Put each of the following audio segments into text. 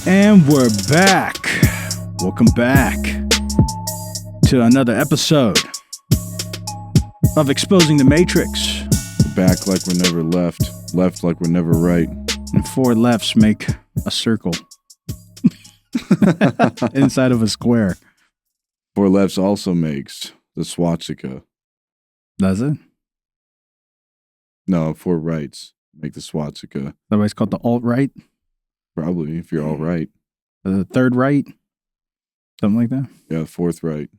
And we're back. Welcome back to another episode of Exposing the Matrix. Back like we're never left. Left like we're never right. And four lefts make a circle inside of a square. Four lefts also makes the swastika. Does it? No, four rights make the swastika. Otherwise called the alt-right? Probably, if you're all right. The third right? Something like that? Yeah, fourth right.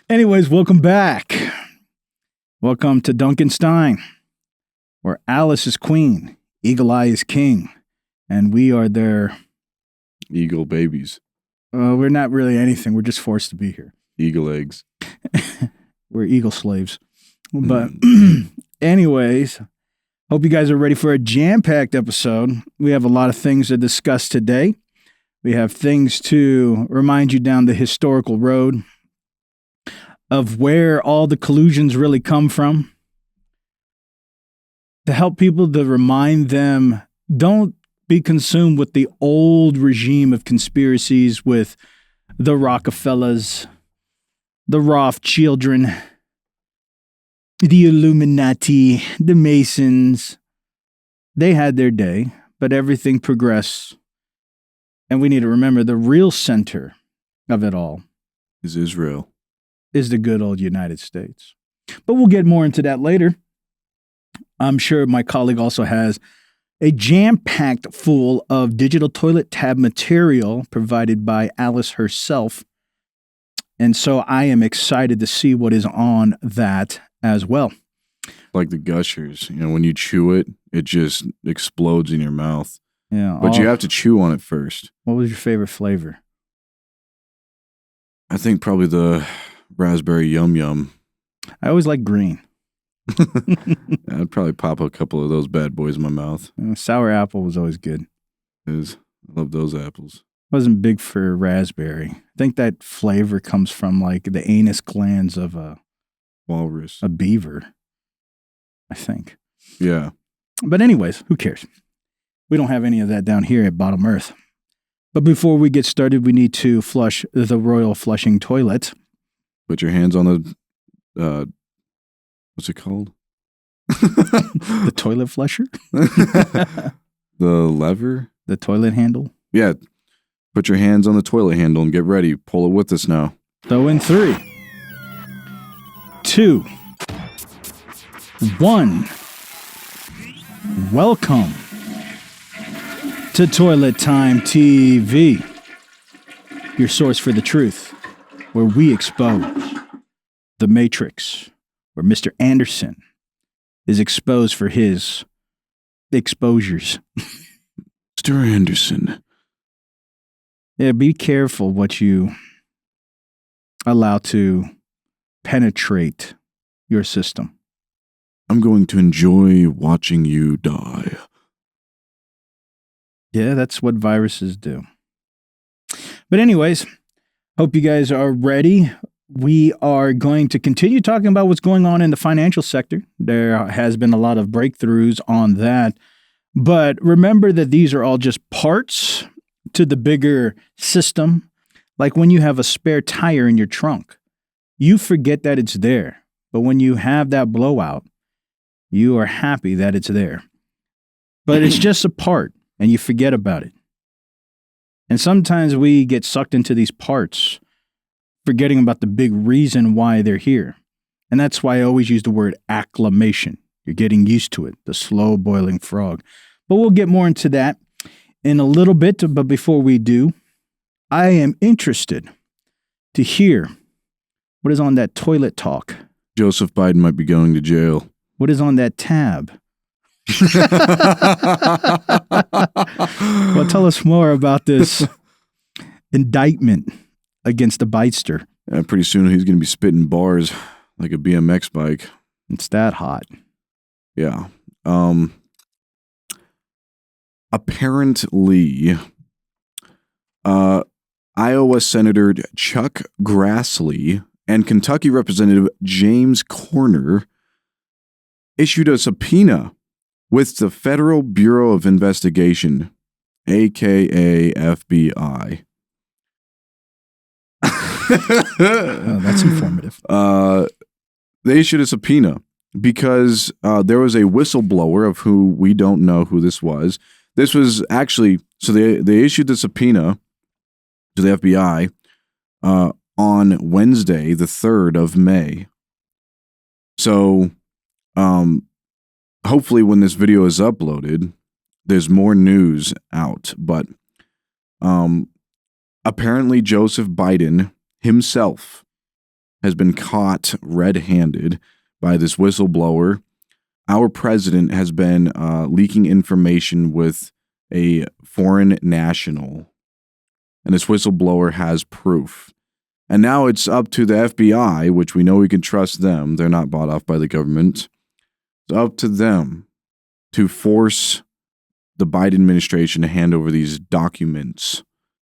Anyways, welcome back. Welcome to Duncanstein, where Alice is queen, Eagle Eye is king, and we are their... Eagle babies. We're not really anything. We're just forced to be here. Eagle eggs. We're eagle slaves. But anyways, hope you guys are ready for a jam-packed episode. We have a lot of things to discuss today. We have things to remind you down the historical road of where all the collusions really come from. To help people, to remind them, don't be consumed with the old regime of conspiracies with the Rockefellers, the Rothschildren, the Illuminati, the Masons. They had their day, but everything progressed. And we need to remember the real center of it all is Israel. Is the good old United States. But we'll get more into that later. I'm sure my colleague also has a jam-packed full of digital toilet tab material provided by Alice herself. And so I am excited to see what is on that as well. Like the gushers. You know, when you chew it, it just explodes in your mouth. Yeah. But you have to chew on it first. What was your favorite flavor? I think probably the raspberry yum yum. I always like green. I'd probably pop a couple of those bad boys in my mouth. Sour apple was always good. I love those apples. Wasn't big for raspberry. I think that flavor comes from like the anus glands of a walrus, a beaver, I think. Yeah. But anyways, who cares? We don't have any of that down here at Bottom Earth. But before we get started, we need to flush the royal flushing toilet. Put your hands on the, what's it called? The toilet flusher? The lever? The toilet handle? Yeah. Put your hands on the toilet handle and get ready. Pull it with us now. So in 3, 2, 1. Welcome to Toilet Time TV, your source for the truth, where we expose the Matrix, where Mr. Anderson is exposed for his exposures. Mr. Anderson. Yeah, be careful what you allow to penetrate your system. I'm going to enjoy watching you die. Yeah, that's what viruses do. But anyways, hope you guys are ready. We are going to continue talking about what's going on in the financial sector. There has been a lot of breakthroughs on that. But remember that these are all just parts to the bigger system. Like when you have a spare tire in your trunk, you forget that it's there. But when you have that blowout, you are happy that it's there. But it's just a part, and you forget about it. And sometimes we get sucked into these parts, forgetting about the big reason why they're here. And that's why I always use the word acclimation. You're getting used to it, the slow boiling frog. But we'll get more into that in a little bit. But before we do, I am interested to hear what is on that toilet talk. Joseph Biden might be going to jail. What is on that tab? Well, tell us more about this indictment against the Bitester. Yeah, pretty soon he's going to be spitting bars like a BMX bike. It's that hot. Yeah. Apparently, Iowa Senator Chuck Grassley and Kentucky Representative James Corner issued a subpoena with the Federal Bureau of Investigation aka FBI. Oh, that's informative. They issued a subpoena because there was a whistleblower of who we don't know who this was. This was actually, so they issued the subpoena to the FBI on Wednesday, the 3rd of May. So hopefully when this video is uploaded, there's more news out. But apparently Joseph Biden himself has been caught red-handed by this whistleblower. Our president has been leaking information with a foreign national, and this whistleblower has proof. And now it's up to the FBI, which we know we can trust them. They're not bought off by the government. It's up to them to force the Biden administration to hand over these documents.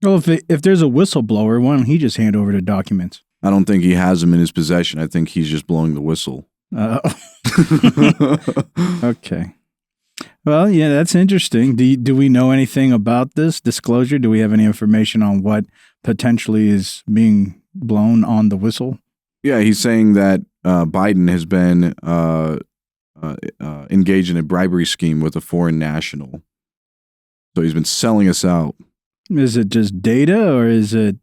Well, if there's a whistleblower, why don't he just hand over the documents? I don't think he has them in his possession. I think he's just blowing the whistle. Okay. Well, yeah, that's interesting. Do we know anything about this disclosure? Do we have any information on what potentially is being blown on the whistle? Yeah, he's saying that Biden has been engaged in a bribery scheme with a foreign national. So he's been selling us out. Is it just data, or is it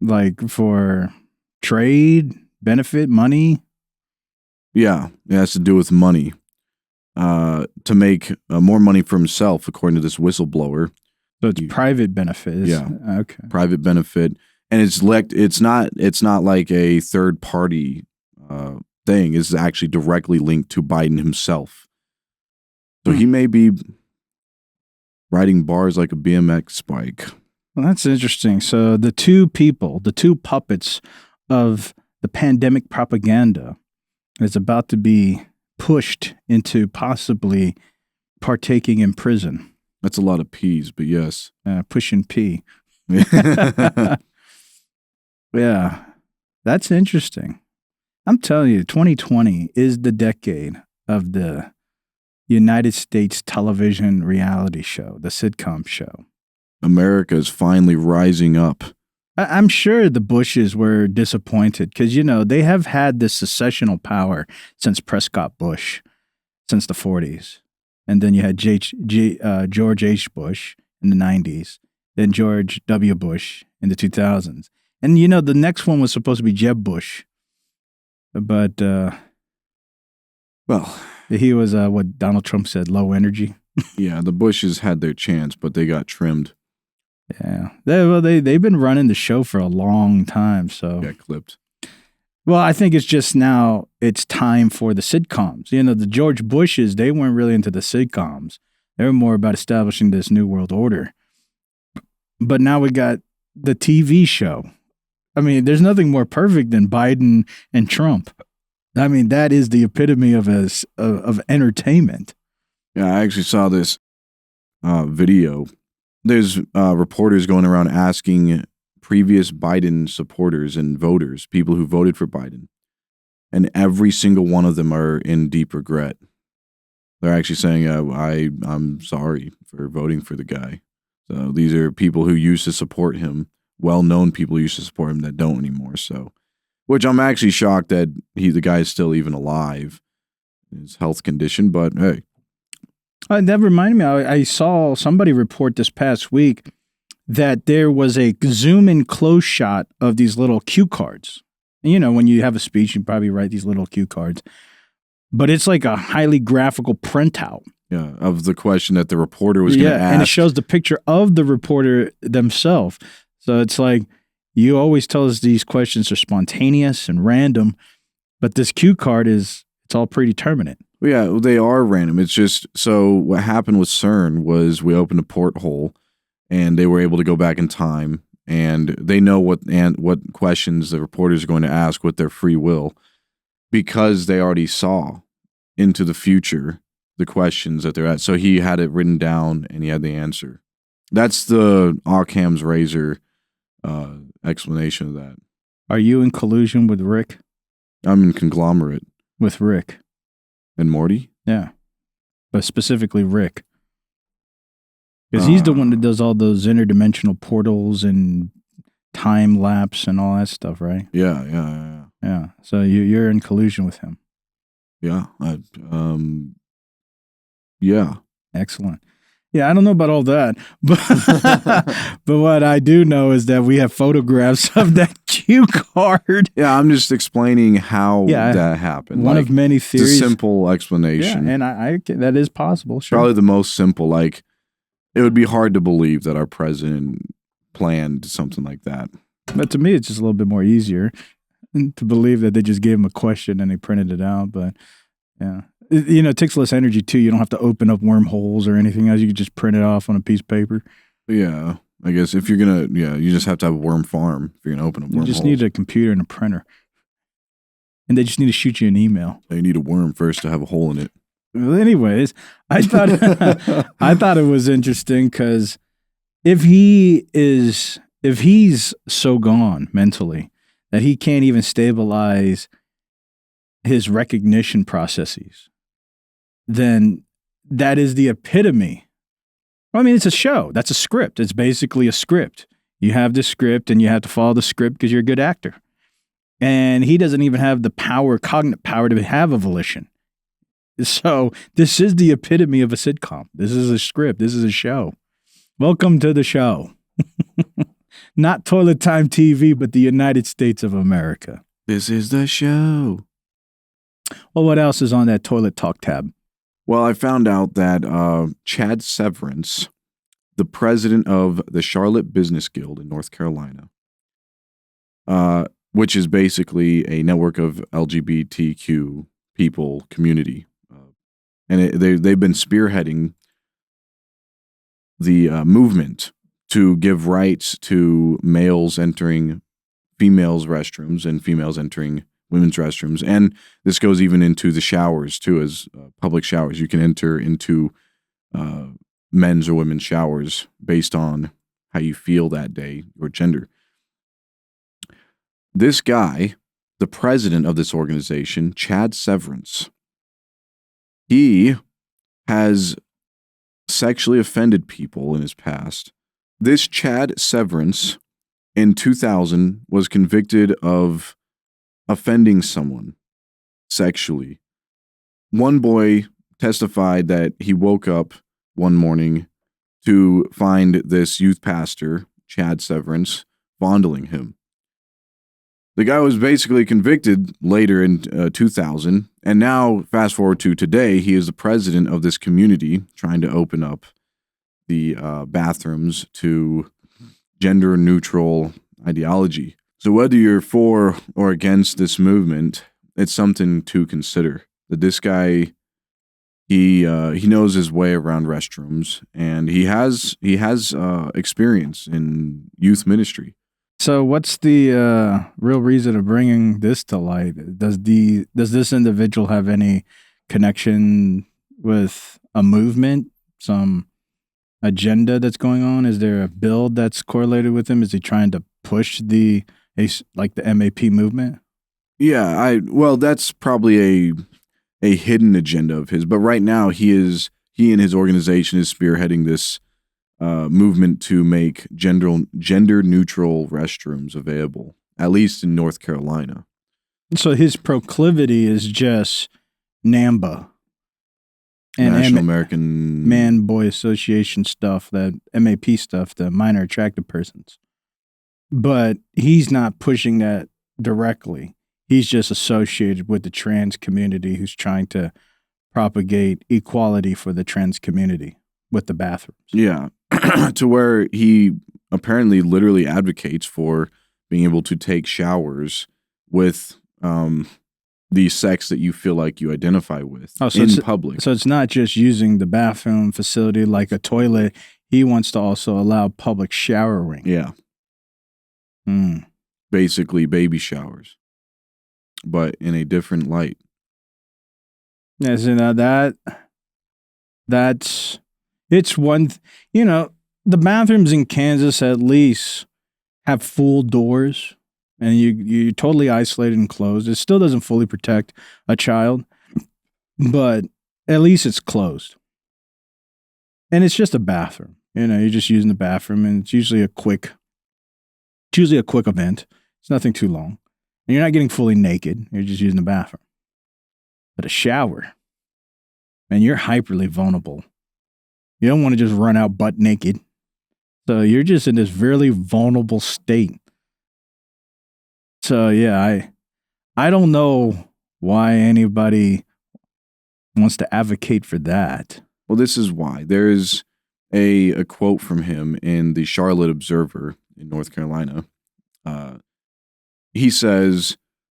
like for trade, benefit, money? Yeah, it has to do with money. To make more money for himself, according to this whistleblower. So it's private benefit. Yeah. Okay. Private benefit, and it's not like a third party thing. It's actually directly linked to Biden himself. So he may be riding bars like a BMX bike. Well, that's interesting. So the two puppets of the pandemic propaganda is about to be pushed into possibly partaking in prison. That's a lot of P's, but yes. Pushing P. Yeah, that's interesting. I'm telling you, 2020 is the decade of the United States television reality show, the sitcom show. America is finally rising up. I'm sure the Bushes were disappointed because, they have had this secessional power since Prescott Bush, since the 40s. And then you had George H. Bush in the 90s, then George W. Bush in the 2000s. And, the next one was supposed to be Jeb Bush. But, well, he was, what Donald Trump said, low energy. Yeah, the Bushes had their chance, but they got trimmed. Yeah. They've been running the show for a long time, so. Got clipped. Well, I think it's just now it's time for the sitcoms. The George Bushes, they weren't really into the sitcoms. They were more about establishing this new world order. But now we got the TV show. I mean, there's nothing more perfect than Biden and Trump. I mean, that is the epitome of entertainment. Yeah, I actually saw this video. There's reporters going around asking previous Biden supporters and voters, people who voted for Biden, and every single one of them are in deep regret. They're actually saying, I'm sorry for voting for the guy. So these are people who used to support him, well-known people who used to support him that don't anymore. So, which I'm actually shocked that the guy is still even alive, his health condition, but hey. That reminded me, I saw somebody report this past week that there was a zoom in close shot of these little cue cards. And, when you have a speech, you probably write these little cue cards. But it's like a highly graphical printout. Yeah, of the question that the reporter was going to ask. And it shows the picture of the reporter themselves. So it's like, you always tell us these questions are spontaneous and random, but this cue card it's all predeterminate. Well, yeah, they are random. It's just, so what happened with CERN was we opened a porthole and they were able to go back in time, and they know what questions the reporters are going to ask with their free will, because they already saw into the future the questions that they're at. So he had it written down and he had the answer. That's the OCCAM'S razor explanation of that. Are you in collusion with Rick? I'm in conglomerate. With Rick. And Morty? Yeah. But specifically Rick. Because he's the one that does all those interdimensional portals and time lapse and all that stuff, right? Yeah. So you're in collusion with him. Yeah. Yeah. Excellent. Yeah, I don't know about all that, but what I do know is that we have photographs of that cue card. Yeah, I'm just explaining how that happened. One of many theories. It's a simple explanation. Yeah, and I that is possible. Sure. Probably the most simple. Like, it would be hard to believe that our president planned something like that. But to me, it's just a little bit more easier to believe that they just gave him a question and they printed it out. But yeah. It takes less energy, too. You don't have to open up wormholes or anything else. You can just print it off on a piece of paper. Yeah. I guess if you're going to, you just have to have a worm farm if you're going to open a wormhole. You just need a computer and a printer. And they just need to shoot you an email. They need a worm first to have a hole in it. Well, anyways, I thought it was interesting because if he's so gone mentally that he can't even stabilize his recognition processes, then that is the epitome. I mean, it's a show. That's a script. It's basically a script. You have the script and you have to follow the script because you're a good actor. And he doesn't even have the cognitive power to have a volition. So this is the epitome of a sitcom. This is a script. This is a show. Welcome to the show. Not Toilet Time TV, but the United States of America. This is the show. Well, what else is on that Toilet Talk tab? Well, I found out that Chad Severance, the president of the Charlotte Business Guild in North Carolina, which is basically a network of LGBTQ people community, and they've been spearheading the movement to give rights to males entering females' restrooms and females entering women's restrooms. And this goes even into the showers, too, as public showers. You can enter into men's or women's showers based on how you feel that day, your gender. This guy, the president of this organization, Chad Severance, he has sexually offended people in his past. This Chad Severance, in 2000, was convicted of offending someone sexually. One boy testified that he woke up one morning to find this youth pastor, Chad Severance, fondling him. The guy was basically convicted later in 2000, and now, fast forward to today, he is the president of this community trying to open up the bathrooms to gender-neutral ideology. So whether you're for or against this movement, it's something to consider. That this guy, he knows his way around restrooms, and he has experience in youth ministry. So what's the real reason of bringing this to light? Does this individual have any connection with a movement, some agenda that's going on? Is there a build that's correlated with him? Is he trying to push the MAP movement? Yeah, that's probably a hidden agenda of his. But right now, he and his organization is spearheading this movement to make gender neutral restrooms available, at least in North Carolina. So his proclivity is just NAMBA. And National American Man-Boy Association stuff, that MAP stuff, the minor attracted persons. But he's not pushing that directly. He's just associated with the trans community who's trying to propagate equality for the trans community with the bathrooms. Yeah, to where he apparently literally advocates for being able to take showers with the sex that you feel like you identify with in public. So it's not just using the bathroom facility like a toilet. He wants to also allow public showering. Yeah. Basically baby showers, but in a different light. Yeah, so it's one, the bathrooms in Kansas at least have full doors. And you're totally isolated and closed. It still doesn't fully protect a child, but at least it's closed. And it's just a bathroom. You're just using the bathroom, and it's usually a quick event. It's nothing too long. And you're not getting fully naked. You're just using the bathroom. But a shower, man, you're hyperly vulnerable. You don't want to just run out butt naked. So you're just in this really vulnerable state. So yeah, I don't know why anybody wants to advocate for that. Well, this is why. There's a quote from him in the Charlotte Observer in North Carolina. He says,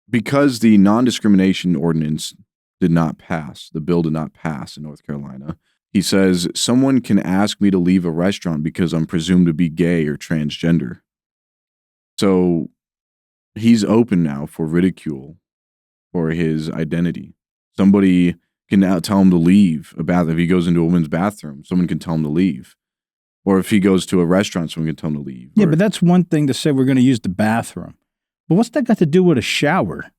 because the non-discrimination ordinance did not pass, the bill did not pass in North Carolina, he says, someone can ask me to leave a restaurant because I'm presumed to be gay or transgender. So he's open now for ridicule for his identity. Somebody can now tell him to leave a bath. If he goes into a women's bathroom, someone can tell him to leave. Or if he goes to a restaurant, someone can tell him to leave. Yeah, but that's one thing to say we're going to use the bathroom. But what's that got to do with a shower?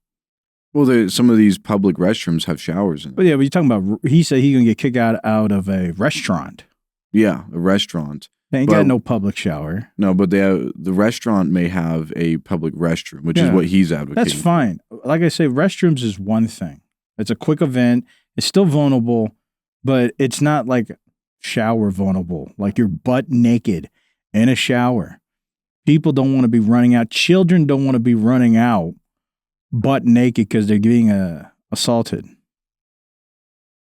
Well, some of these public restrooms have showers in them. But yeah, but you're talking about, he said he's going to get kicked out of a restaurant. Yeah, a restaurant. They ain't got no public shower. No, but the restaurant may have a public restroom, which is what he's advocating. That's fine. Like I say, restrooms is one thing. It's a quick event. It's still vulnerable, but it's not like shower vulnerable. Like you're butt naked in a shower. People don't want to be running out. Children don't want to be running out butt naked because they're being assaulted.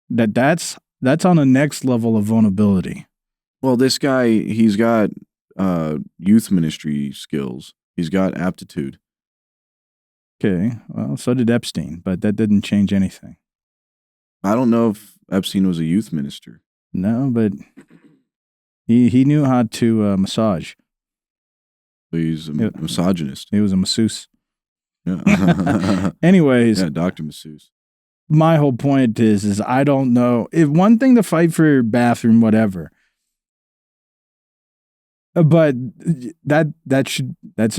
That's on the next level of vulnerability. Well, this guy, he's got youth ministry skills. He's got aptitude. Okay, well, so did Epstein, but that didn't change anything. I don't know if Epstein was a youth minister. No, but he knew how to massage. So he's a misogynist. He was a masseuse. Yeah. Anyways. Yeah, Dr. Masseuse. My whole point is I don't know. If one thing to fight for bathroom, whatever. But that's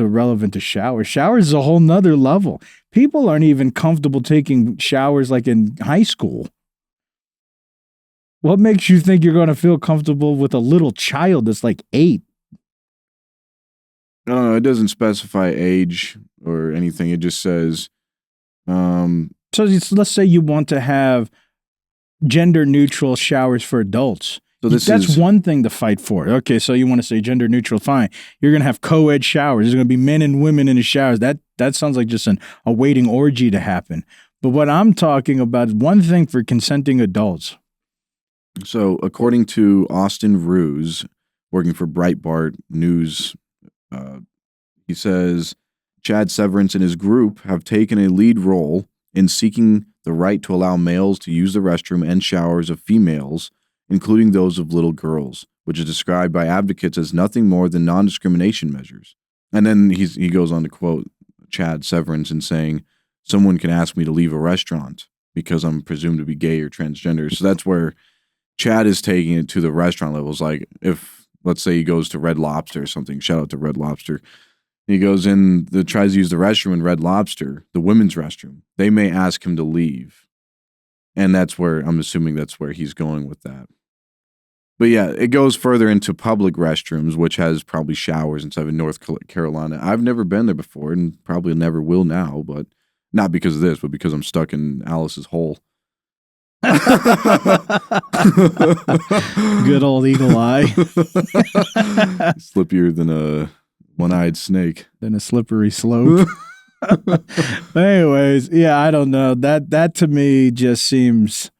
irrelevant to showers. Showers is a whole nother level. People aren't even comfortable taking showers like in high school. What makes you think you're going to feel comfortable with a little child that's like 8? I don't know. It doesn't specify age or anything. It just says. So let's say you want to have gender neutral showers for adults. So that's one thing to fight for. Okay, so you want to say gender neutral, fine. You're going to have co-ed showers. There's going to be men and women in the showers. That sounds like just a waiting orgy to happen. But what I'm talking about is one thing for consenting adults. So according to Austin Ruse, working for Breitbart News, he says Chad Severance and his group have taken a lead role in seeking the right to allow males to use the restroom and showers of females, including those of little girls, which is described by advocates as nothing more than non-discrimination measures. And then he goes on to quote Chad Severance and saying, someone can ask me to leave a restaurant because I'm presumed to be gay or transgender. So that's where Chad is taking it to the restaurant levels. Like if, let's say he goes to Red Lobster or something, shout out to Red Lobster. He goes in, tries to use the restroom in Red Lobster, the women's restroom. They may ask him to leave. And that's where, I'm assuming that's where he's going with that. But yeah, it goes further into public restrooms, which has probably showers and stuff in North Carolina. I've never been there before and probably never will now, but not because of this, but because I'm stuck in Alice's hole. Good old eagle eye. Slippier than a one-eyed snake. Than a slippery slope. Anyways, yeah, I don't know. That to me just seems,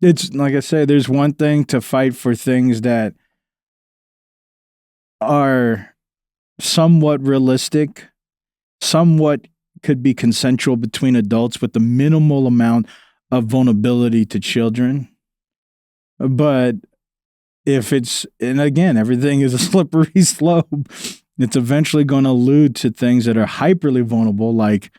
it's like I say, there's one thing to fight for things that are somewhat realistic, somewhat could be consensual between adults with the minimal amount of vulnerability to children. But if it's, and again, everything is a slippery slope, it's eventually going to allude to things that are hyperly vulnerable, like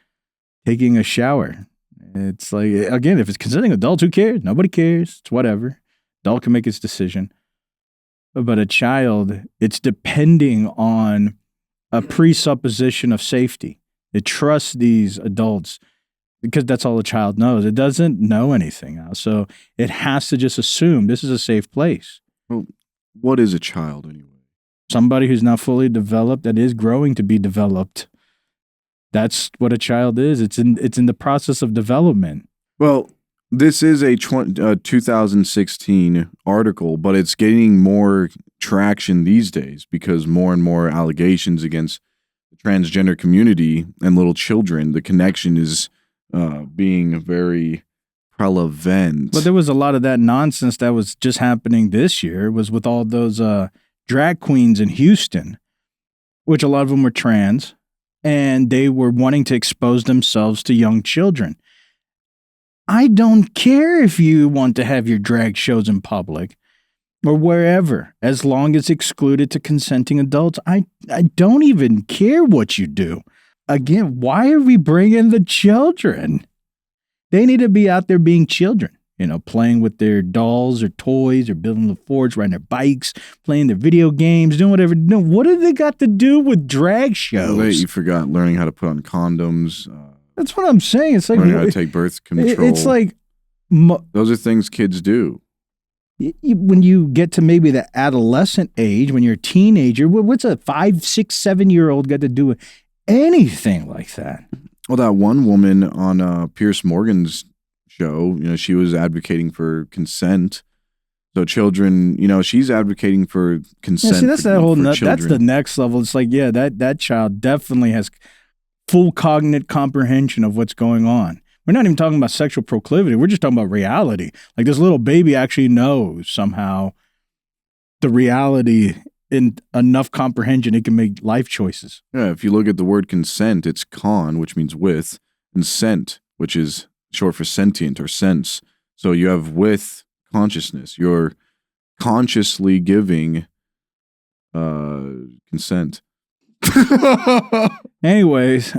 taking a shower. It's like, again, if it's consenting adults, who cares? Nobody cares. It's whatever. Adult can make its decision. But a child, it's depending on a presupposition of safety. It trusts these adults because that's all the child knows. It doesn't know anything else. So it has to just assume this is a safe place. Well, What is a child anyway? Somebody who's not fully developed that is growing to be developed. That's what a child is. It's in the process of development. Well, this is a 2016 article, but it's getting more traction these days because more and more allegations against the transgender community and little children. The connection is being very prevalent. But there was a lot of that nonsense that was just happening this year. It was with all those drag queens in Houston, which a lot of them were trans, and they were wanting to expose themselves to young children. I don't care if you want to have your drag shows in public or wherever, as long as excluded to consenting adults. I don't even care what you do. Again, why are we bringing the children? They need to be out there being children, playing with their dolls or toys or building the forts, riding their bikes, playing their video games, doing whatever. No, what do they got to do with drag shows? Wait, you forgot learning how to put on condoms. That's what I'm saying. It's like learning how to take birth control. It's like those are things kids do. When you get to maybe the adolescent age, when you're a teenager, what's a 5, 6, 7-year-old got to do with anything like that? Well, that one woman on Pierce Morgan's show, she was advocating for consent. So children, she's advocating for consent. Yeah, see, that's children. That's the next level. It's like, yeah, that child definitely has full cognitive comprehension of what's going on. We're not even talking about sexual proclivity. We're just talking about reality. Like this little baby actually knows somehow the reality in enough comprehension it can make life choices. Yeah, if you look at the word consent, it's con, which means with, and sent, which is short for sentient or sense. So you have with consciousness. You're consciously giving consent. Anyways,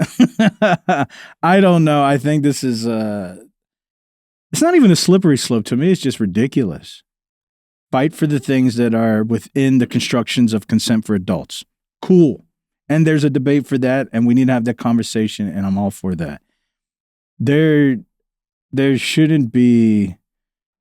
I don't know. I think this is it's not even a slippery slope to me. It's just ridiculous. Fight for the things that are within the constructions of consent for adults. Cool. And there's a debate for that, and we need to have that conversation, and I'm all for that. There shouldn't be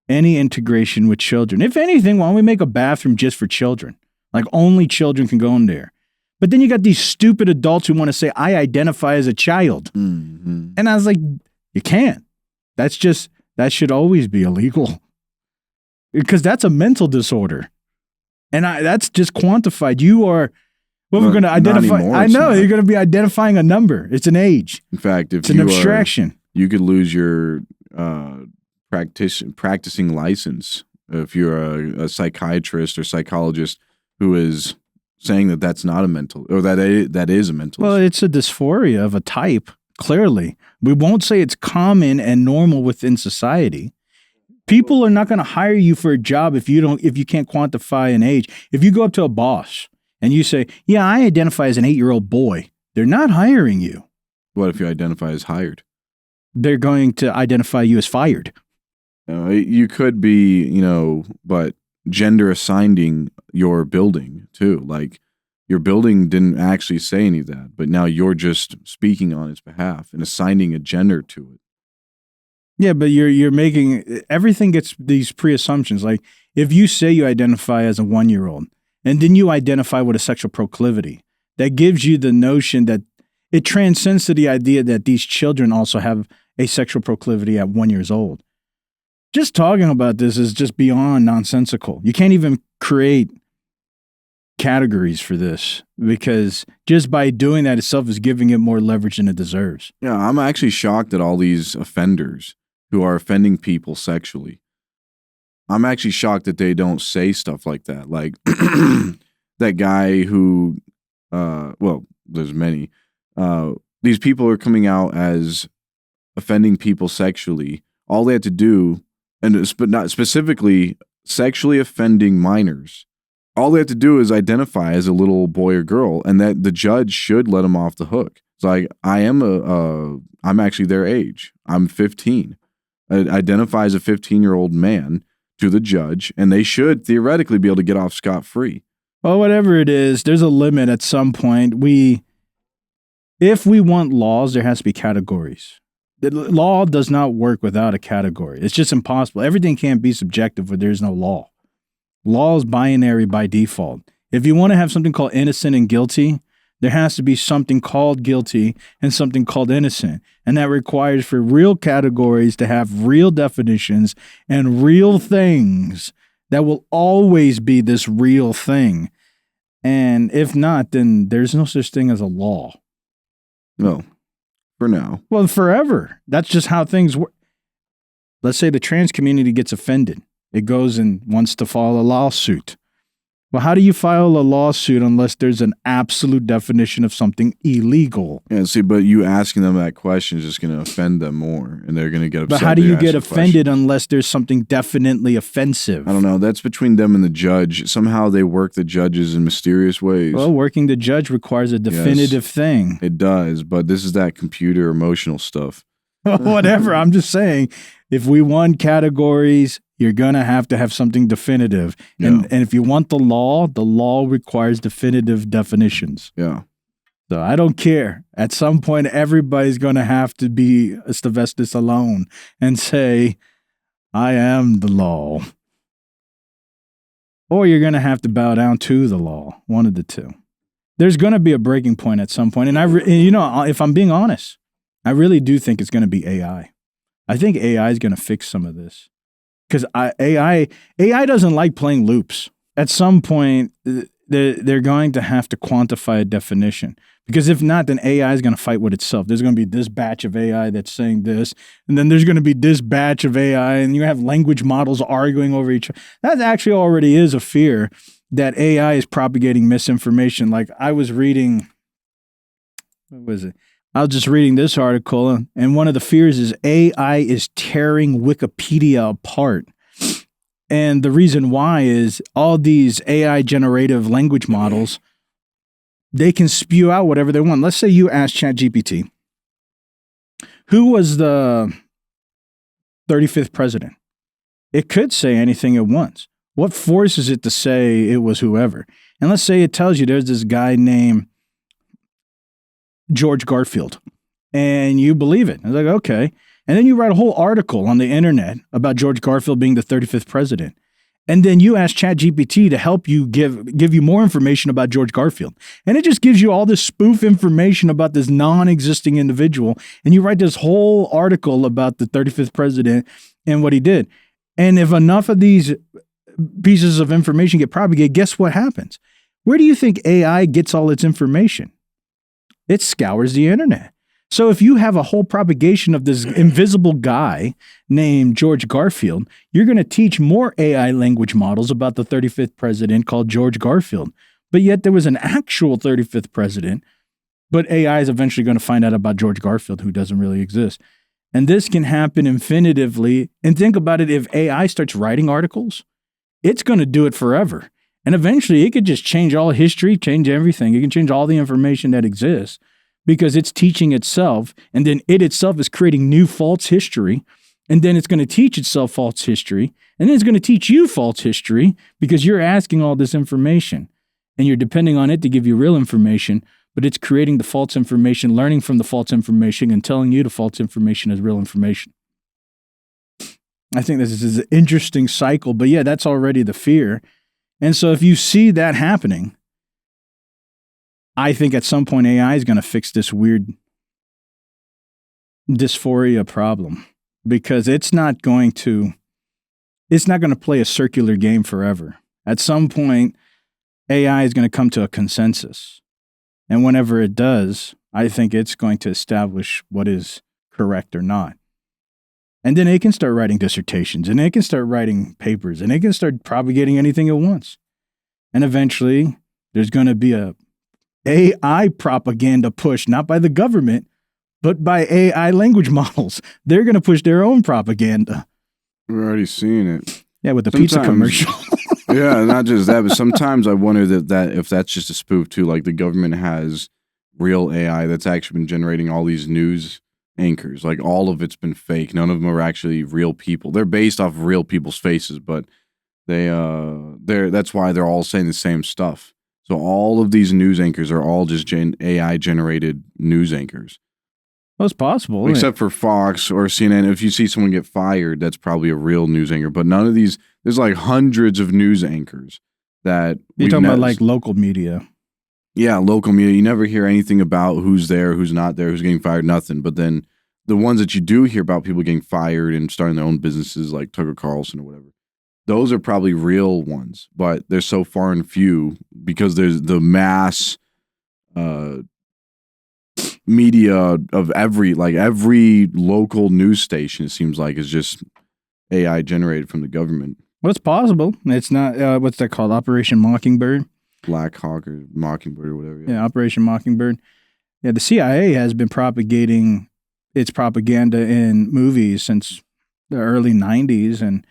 any integration with children. If anything, why don't we make a bathroom just for children? Like only children can go in there. But then you got these stupid adults who want to say, I identify as a child. Mm-hmm. And I was like, you can't. That should always be illegal. Because that's a mental disorder. And that's just quantified. You are, we're going to identify. Anymore, I know, you're going to be identifying a number. It's an age. In fact, if it's an abstraction. You could lose your practicing license if you're a psychiatrist or psychologist who is saying that that's not a mental, or that is a mental. Well, it's a dysphoria of a type, clearly. We won't say it's common and normal within society. People are not going to hire you for a job if you can't quantify an age. If you go up to a boss and you say, yeah, I identify as an 8-year-old boy, they're not hiring you. What if you identify as hired? They're going to identify you as fired. You could be, but gender assigning your building too. Like your building didn't actually say any of that, but now you're just speaking on its behalf and assigning a gender to it. Yeah, but you're making everything gets these pre-assumptions. Like if you say you identify as a 1-year-old and then you identify with a sexual proclivity, that gives you the notion that it transcends to the idea that these children also have a sexual proclivity at 1 year old. Just talking about this is just beyond nonsensical. You can't even create categories for this because just by doing that itself is giving it more leverage than it deserves. Yeah, I'm actually shocked at all these offenders who are offending people sexually. I'm actually shocked that they don't say stuff like that. Like that guy who, there's many. These people are coming out as offending people sexually. All they have to do, but not specifically sexually offending minors. All they have to do is identify as a little boy or girl, and that the judge should let them off the hook. It's like, I'm actually their age. I'm 15. I identify as a 15-year-old man to the judge, and they should theoretically be able to get off scot-free. Well, whatever it is, there's a limit at some point. If we want laws, there has to be categories. The law does not work without a category. It's just impossible. Everything can't be subjective where there's no law. Law is binary by default. If you want to have something called innocent and guilty, there has to be something called guilty and something called innocent. And that requires for real categories to have real definitions and real things that will always be this real thing. And if not, then there's no such thing as a law. No, for now. Well, forever. That's just how things work. Let's say the trans community gets offended. It goes and wants to file a lawsuit. Well, how do you file a lawsuit unless there's an absolute definition of something illegal? Yeah, see, but you asking them that question is just going to offend them more, and they're going to get upset. But how do you get offended unless there's something definitely offensive? I don't know. That's between them and the judge. Somehow they work the judges in mysterious ways. Well, working the judge requires a definitive thing. It does, but this is that computer emotional stuff. Whatever. I'm just saying, if we want categories, you're going to have something definitive. And if you want the law requires definitive definitions. Yeah. So I don't care. At some point, everybody's going to have to be a Sylvester Stallone and say, I am the law. Or you're going to have to bow down to the law. One of the two. There's going to be a breaking point at some point. And if I'm being honest, I really do think it's going to be AI. I think AI is going to fix some of this. Because AI doesn't like playing loops. At some point, they're going to have to quantify a definition. Because if not, then AI is going to fight with itself. There's going to be this batch of AI that's saying this, and then there's going to be this batch of AI, and you have language models arguing over each other. That actually already is a fear that AI is propagating misinformation. Like I was reading, what was it? I was just reading this article, and one of the fears is AI is tearing Wikipedia apart. And the reason why is all these AI generative language models, they can spew out whatever they want. Let's say you ask ChatGPT, who was the 35th president? It could say anything it wants. What forces it to say it was whoever? And let's say it tells you there's this guy named George Garfield, and you believe it. It's like, okay. And then you write a whole article on the internet about George Garfield being the 35th president. And then you ask ChatGPT to help you give you more information about George Garfield. And it just gives you all this spoof information about this non-existing individual. And you write this whole article about the 35th president and what he did. And if enough of these pieces of information get propagated, guess what happens? Where do you think AI gets all its information? It scours the internet. So if you have a whole propagation of this invisible guy named George Garfield, you're going to teach more AI language models about the 35th president called George Garfield. But yet there was an actual 35th president, but AI is eventually going to find out about George Garfield, who doesn't really exist. And this can happen infinitively. And think about it, if AI starts writing articles, it's going to do it forever. And eventually it could just change all history, change everything. It can change all the information that exists because it's teaching itself. And then it itself is creating new false history. And then it's going to teach itself false history. And then it's going to teach you false history because you're asking all this information and you're depending on it to give you real information. But it's creating the false information, learning from the false information and telling you the false information as real information. I think this is an interesting cycle. But yeah, that's already the fear. And so if you see that happening, I think at some point AI is going to fix this weird dysphoria problem because it's not going to play a circular game forever. At some point, AI is going to come to a consensus. And whenever it does, I think it's going to establish what is correct or not. And then it can start writing dissertations, and it can start writing papers, and it can start propagating anything it wants. And eventually, there's going to be a AI propaganda push, not by the government, but by AI language models. They're going to push their own propaganda. We're already seeing it. Yeah, with the pizza commercial. Yeah, not just that, but sometimes I wonder that if that's just a spoof too, like the government has real AI that's actually been generating all these news anchors. Like all of it's been fake. None of them are actually real people. They're based off of real people's faces, but that's why they're all saying the same stuff. So all of these news anchors are all just AI generated news anchors. Well, it's possible. Except for Fox or CNN. If you see someone get fired, that's probably a real news anchor. But none of these, There's like hundreds of news anchors that You're talking about like local media. Yeah, local media. You never hear anything about who's there, who's not there, who's getting fired, nothing. But then the ones that you do hear about, people getting fired and starting their own businesses like Tucker Carlson or whatever, those are probably real ones, but they're so far and few because there's the mass media of every local news station, it seems like, is just AI generated from the government. Well, it's possible. It's not, what's that called? Operation Mockingbird? Black Hawk or Mockingbird or whatever. Yeah, Operation Mockingbird. Yeah, the CIA has been propagating its propaganda in movies since the early 90s. And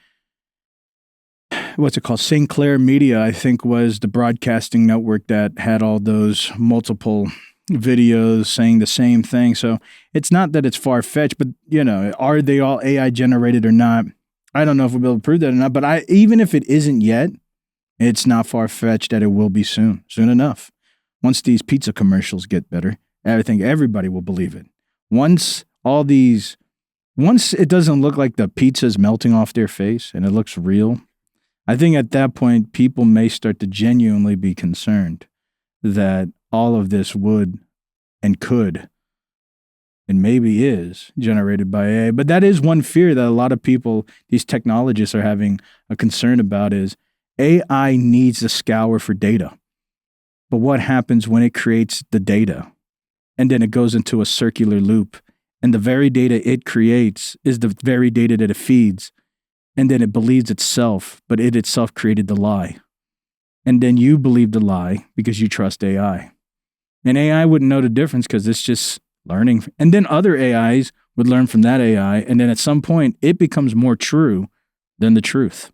what's it called? Sinclair Media, I think, was the broadcasting network that had all those multiple videos saying the same thing. So it's not that it's far-fetched, but, are they all AI generated or not? I don't know if we'll be able to prove that or not, but even if it isn't yet, it's not far-fetched that it will be soon enough. Once these pizza commercials get better, I think everybody will believe it. Once it doesn't look like the pizza's melting off their face and it looks real, I think at that point, people may start to genuinely be concerned that all of this would and could and maybe is generated by AI. But that is one fear that a lot of people, these technologists, are having a concern about is AI needs to scour for data. But what happens when it creates the data and then it goes into a circular loop and the very data it creates is the very data that it feeds and then it believes itself, but it itself created the lie. And then you believe the lie because you trust AI. And AI wouldn't know the difference because it's just learning. And then other AIs would learn from that AI. And then at some point, it becomes more true than the truth.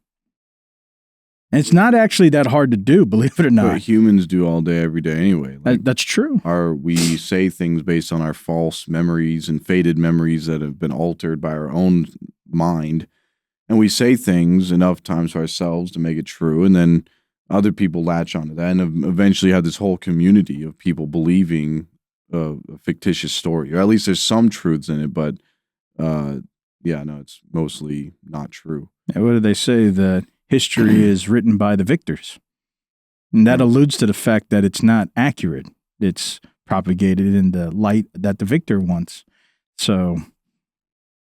And it's not actually that hard to do, believe it or not. But humans do all day, every day anyway. That's true. We say things based on our false memories and faded memories that have been altered by our own mind. And we say things enough times to ourselves to make it true. And then other people latch onto that and eventually have this whole community of people believing a fictitious story. Or at least there's some truths in it, but it's mostly not true. Yeah, what do they say? That history is written by the victors. And that alludes to the fact that it's not accurate. It's propagated in the light that the victor wants. So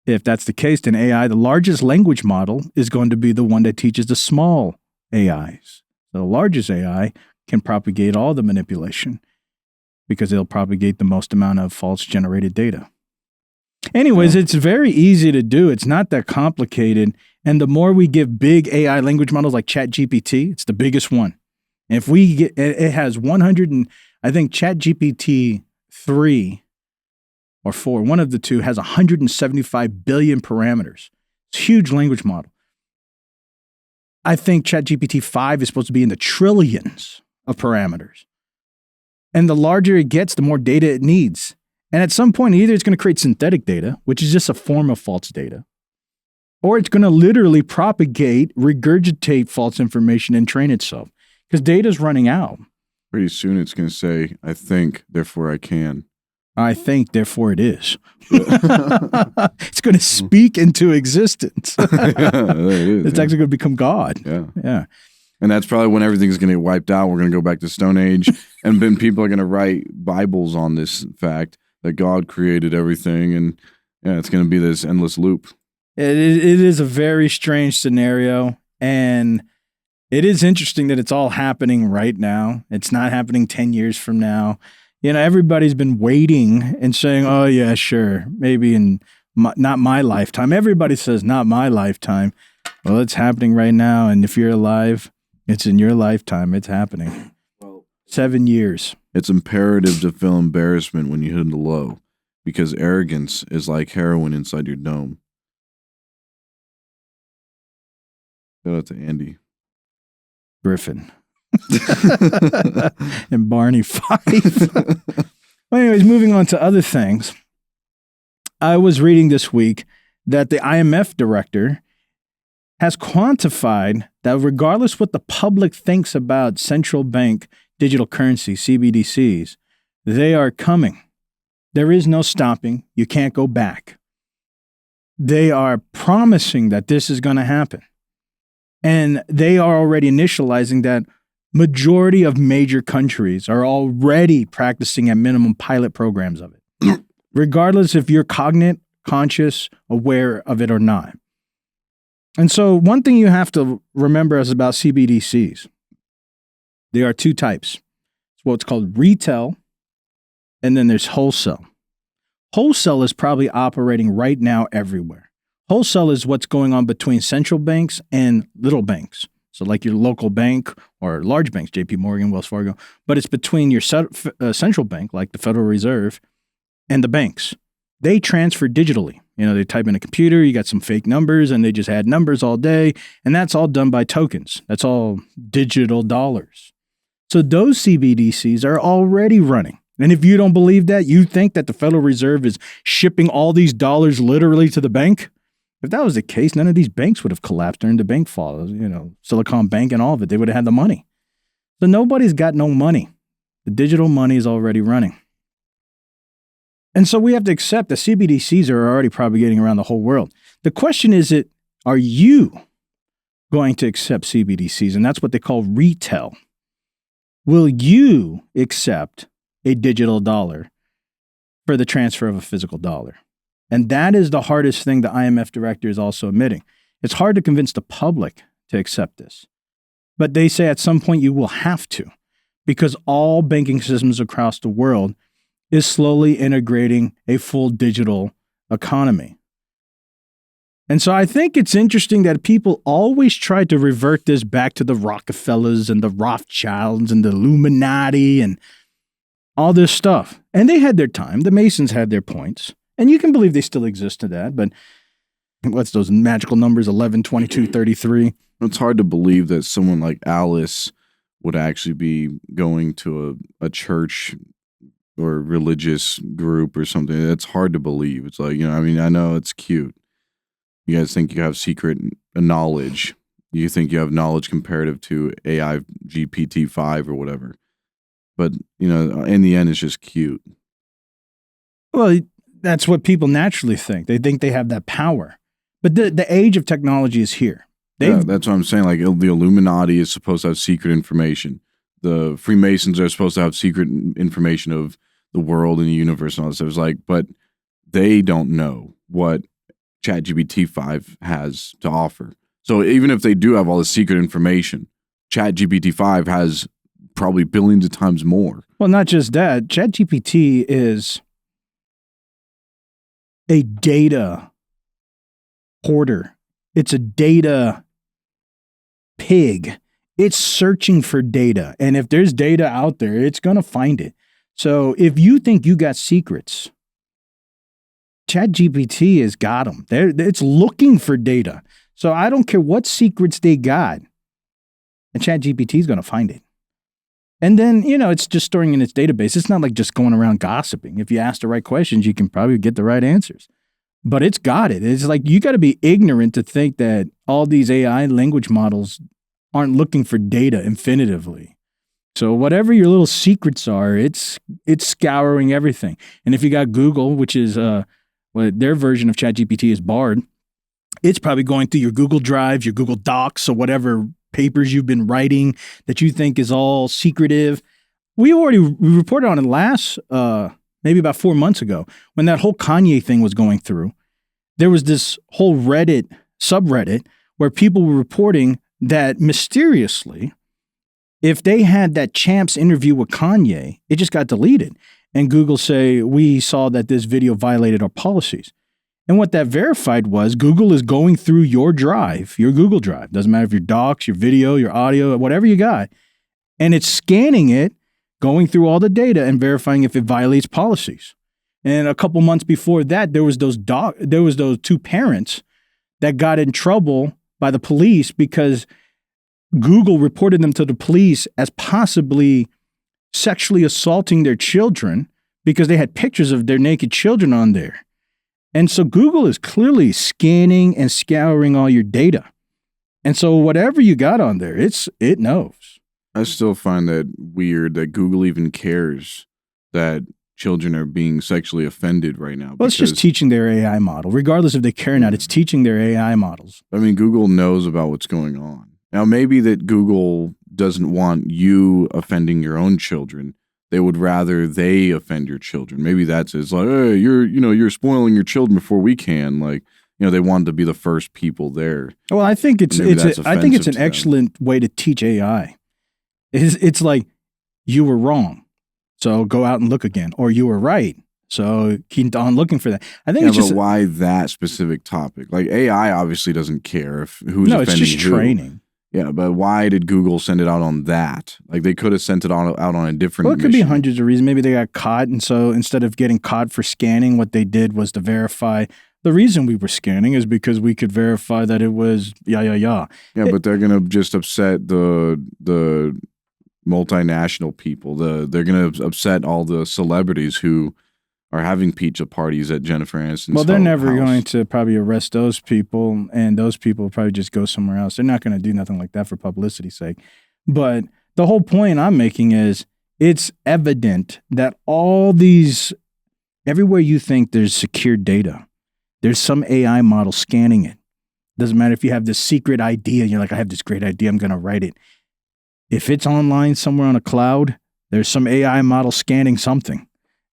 if that's the case, then AI, the largest language model, is going to be the one that teaches the small AIs. The largest AI can propagate all the manipulation because it'll propagate the most amount of false generated data. Anyways, It's very easy to do. It's not that complicated. And the more we give big AI language models like ChatGPT, it's the biggest one. And if we get, it has 100 and I think ChatGPT 3 or 4, one of the two has 175 billion parameters. It's a huge language model. I think ChatGPT 5 is supposed to be in the trillions of parameters. And the larger it gets, the more data it needs. And at some point, either it's going to create synthetic data, which is just a form of false data, or it's going to literally propagate, regurgitate false information and train itself because data is running out. Pretty soon it's going to say, I think, therefore I can. I think, therefore it is. It's going to speak into existence. It's actually going to become God. Yeah. And that's probably when everything's going to get wiped out. We're going to go back to Stone Age. And then people are going to write Bibles on this fact that God created everything. And it's going to be this endless loop. It is a very strange scenario. And it is interesting that it's all happening right now. It's not happening 10 years from now. Everybody's been waiting and saying, oh, yeah, sure, maybe in not my lifetime. Everybody says not my lifetime. Well, it's happening right now. And if you're alive, it's in your lifetime. It's happening. 7 years. It's imperative to feel embarrassment when you hit the low because arrogance is like heroin inside your dome. Shout out to Andy Griffin. And Barney Fife. Well, anyways, moving on to other things. I was reading this week that the IMF director has quantified that regardless what the public thinks about central bank digital currency, CBDCs, they are coming. There is no stopping. You can't go back. They are promising that this is going to happen. And they are already initializing that majority of major countries are already practicing at minimum pilot programs of it, regardless if you're cognate, conscious, aware of it or not. And so one thing you have to remember is about CBDCs. There are two types. It's what's called retail, and then there's wholesale. Wholesale is probably operating right now everywhere. Wholesale is what's going on between central banks and little banks. So like your local bank or large banks, JP Morgan, Wells Fargo, but it's between your central bank, like the Federal Reserve, and the banks. They transfer digitally. You know, they type in a computer, you got some fake numbers, and they just add numbers all day, and that's all done by tokens. That's all digital dollars. So those CBDCs are already running. And if you don't believe that, you think that the Federal Reserve is shipping all these dollars literally to the bank? If that was the case, none of these banks would have collapsed during the bank fall. You know, Silicon Bank and all of it, they would have had the money. So nobody's got no money. The digital money is already running. And so we have to accept that CBDCs are already propagating around the whole world. The question is, are you going to accept CBDCs? And that's what they call retail. Will you accept a digital dollar for the transfer of a physical dollar? And that is the hardest thing the IMF director is also admitting. It's hard to convince the public to accept this. But they say at some point you will have to, because all banking systems across the world is slowly integrating a full digital economy. And so I think it's interesting that people always try to revert this back to the Rockefellers and the Rothschilds and the Illuminati and all this stuff. And they had their time. The Masons had their points. And you can believe they still exist to that. But what's those magical numbers, 11, 22, 33? It's hard to believe that someone like Alice would actually be going to a church or religious group or something. It's hard to believe. It's like, you know, I mean, I know it's cute. You guys think you have secret knowledge. You think you have knowledge comparative to AI GPT-5 or whatever. But, you know, in the end, it's just cute. Well, that's what people naturally think. They think they have that power. But the age of technology is here. Yeah, that's what I'm saying. Like, the Illuminati is supposed to have secret information. The Freemasons are supposed to have secret information of the world and the universe and all this stuff. It's like, but they don't know what ChatGPT-5 has to offer. So even if they do have all this secret information, ChatGPT-5 has probably billions of times more. Well, not just that. ChatGPT is a data hoarder. It's a data pig. It's searching for data. And if there's data out there, it's going to find it. So if you think you got secrets, ChatGPT has got them. It's looking for data. So I don't care what secrets they got. And ChatGPT is going to find it. And then, you know, it's just storing in its database. It's not like just going around gossiping. If you ask the right questions, you can probably get the right answers. But it's got it. It's like you got to be ignorant to think that all these AI language models aren't looking for data infinitively. So whatever your little secrets are, it's scouring everything. And if you got Google, which is their version of ChatGPT is Bard, it's probably going through your Google Drives, your Google Docs, or whatever papers you've been writing that you think is all secretive. We reported on it last, maybe about 4 months ago, when that whole Kanye thing was going through. There was this whole subreddit, where people were reporting that mysteriously, if they had that Champs interview with Kanye, it just got deleted. And Google say, we saw that this video violated our policies. And what that verified was Google is going through your drive, your Google Drive. Doesn't matter if your docs, your video, your audio, whatever you got. And it's scanning it, going through all the data and verifying if it violates policies. And a couple months before that, there was those two parents that got in trouble by the police because Google reported them to the police as possibly sexually assaulting their children because they had pictures of their naked children on there. And so Google is clearly scanning and scouring all your data. And so whatever you got on there, it knows. I still find that weird that Google even cares that children are being sexually offended right now. Well, it's just teaching their AI model. Regardless if they care or not, it's teaching their AI models. I mean, Google knows about what's going on. Now, maybe that Google doesn't want you offending your own children. They would rather they offend your children. Maybe that's it's like, hey, you're spoiling your children before we can. Like, they wanted to be the first people there. Well, I think it's an excellent way to teach AI. It's like, you were wrong, so go out and look again, or you were right, so keep on looking for that. I think but why that specific topic? Like, AI obviously doesn't care who's offending who. No, it's just training. Yeah, but why did Google send it out on that? Like, they could have sent it out on a different Well, it could mission. be hundreds of reasons. Maybe they got caught, and so instead of getting caught for scanning, what they did was to verify. The reason we were scanning is because we could verify that it was Yeah, but they're going to just upset the multinational people. They're going to upset all the celebrities who are having pizza parties at Jennifer Aniston's Well, they're never house. going to probably arrest those people, and those people will probably just go somewhere else. They're not going to do nothing like that for publicity's sake. But the whole point I'm making is it's evident that everywhere you think there's secure data, there's some AI model scanning it. Doesn't matter if you have this secret idea, you're like, I have this great idea, I'm going to write it. If it's online somewhere on a cloud, there's some AI model scanning something.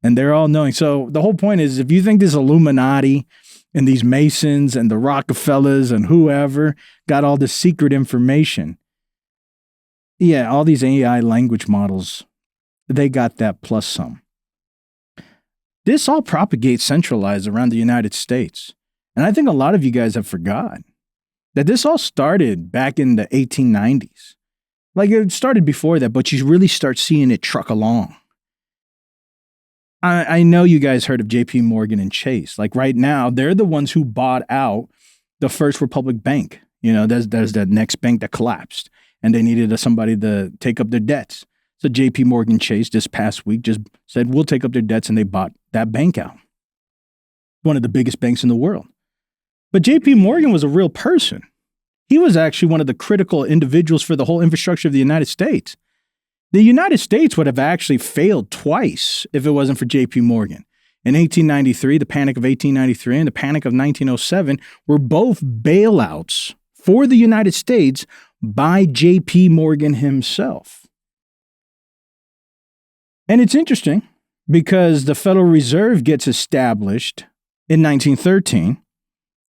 And they're all knowing. So the whole point is, if you think this Illuminati and these Masons and the Rockefellers and whoever got all this secret information, yeah, all these AI language models, they got that plus some. This all propagates centralized around the United States. And I think a lot of you guys have forgot that this all started back in the 1890s. Like, it started before that, but you really start seeing it truck along. I know you guys heard of JP Morgan and Chase. Like, right now, they're the ones who bought out the First Republic Bank. There's that next bank that collapsed, and they needed somebody to take up their debts. So JP Morgan Chase this past week just said, we'll take up their debts, and they bought that bank out. One of the biggest banks in the world. But JP Morgan was a real person. He was actually one of the critical individuals for the whole infrastructure of the United States. The United States would have actually failed twice if it wasn't for JP Morgan. In 1893, the Panic of 1893 and the Panic of 1907 were both bailouts for the United States by JP Morgan himself. And it's interesting because the Federal Reserve gets established in 1913,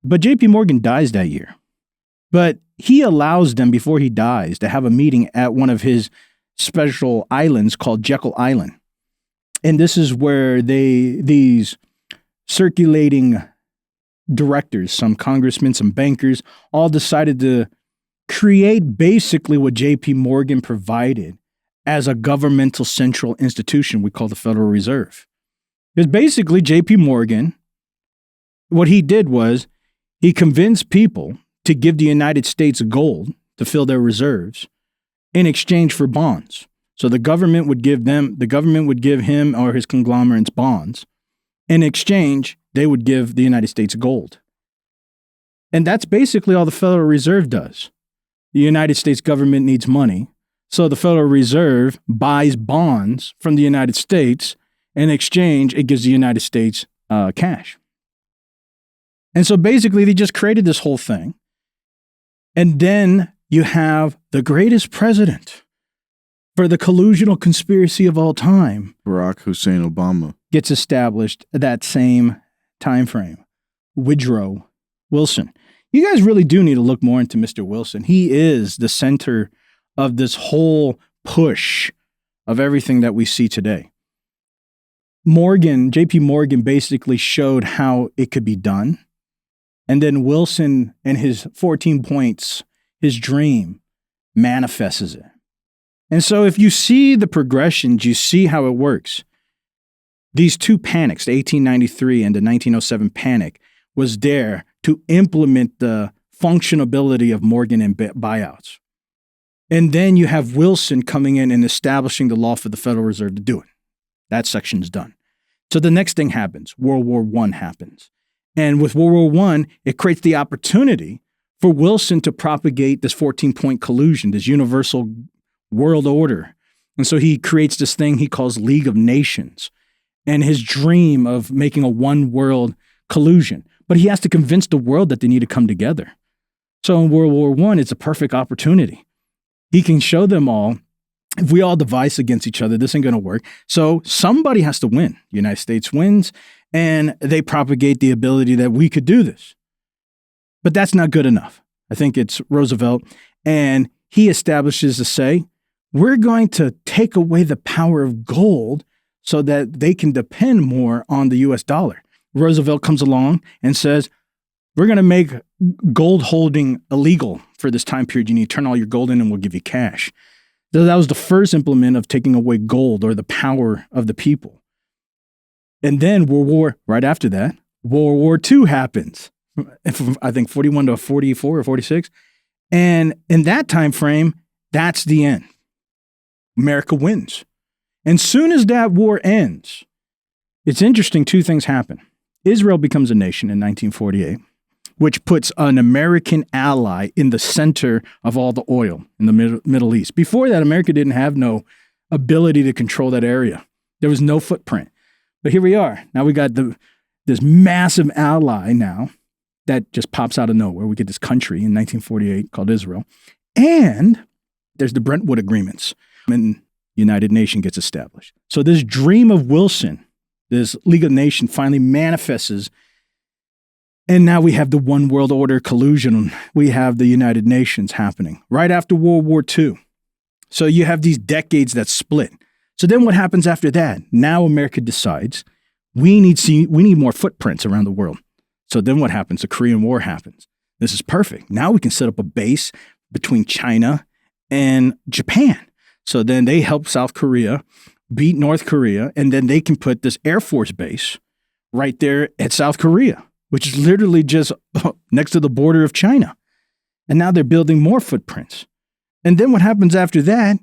but JP Morgan dies that year. But he allows them, before he dies, to have a meeting at one of his special islands called Jekyll Island. And this is where these circulating directors, some congressmen, some bankers, all decided to create basically what JP Morgan provided as a governmental central institution we call the Federal Reserve. Because basically JP Morgan, what he did was he convinced people to give the United States gold to fill their reserves in exchange for bonds. So the government would give him or his conglomerates bonds. In exchange, they would give the United States gold. And that's basically all the Federal Reserve does. The United States government needs money. So the Federal Reserve buys bonds from the United States. In exchange, it gives the United States cash. And so basically, they just created this whole thing. And then you have the greatest president for the collusional conspiracy of all time, Barack Hussein Obama, gets established at that same time frame. Woodrow Wilson. You guys really do need to look more into Mr. Wilson. He is the center of this whole push of everything that we see today. JP Morgan basically showed how it could be done. And then Wilson and his 14 points, his dream, manifests it. And so if you see the progressions, you see how it works. These two panics, the 1893 and the 1907 panic, was there to implement the functionability of Morgan and buyouts. And then you have Wilson coming in and establishing the law for the Federal Reserve to do it. That section's done. So the next thing happens. World War I happens. And with World War I, it creates the opportunity for Wilson to propagate this 14-point collusion, this universal world order. And so he creates this thing he calls League of Nations and his dream of making a one world collusion. But he has to convince the world that they need to come together. So in World War I, it's a perfect opportunity. He can show them all, if we all devise against each other, this ain't going to work. So somebody has to win. The United States wins, and they propagate the ability that we could do this. But that's not good enough. I think it's Roosevelt, and he establishes to say, we're going to take away the power of gold so that they can depend more on the US dollar. Roosevelt comes along and says, we're going to make gold holding illegal for this time period. You need to turn all your gold in and we'll give you cash. So that was the first implement of taking away gold or the power of the people. And then right after that, World War II happens. I think 41 to 44 or 46. And in that time frame, that's the end. America wins. And soon as that war ends, it's interesting, two things happen. Israel becomes a nation in 1948, which puts an American ally in the center of all the oil in the Middle East. Before that, America didn't have no ability to control that area. There was no footprint. But here we are. Now we got this massive ally now that just pops out of nowhere. We get this country in 1948 called Israel. And there's the Brentwood Agreements, and the United Nations gets established. So this dream of Wilson, this League of Nations, finally manifests. And now we have the one world order collusion. We have the United Nations happening right after World War II. So you have these decades that split. So then what happens after that? Now America decides we need more footprints around the world. So then what happens? The Korean War happens. This is perfect. Now we can set up a base between China and Japan. So then they help South Korea beat North Korea, and then they can put this Air Force base right there at South Korea, which is literally just next to the border of China. And now they're building more footprints. And then what happens after that?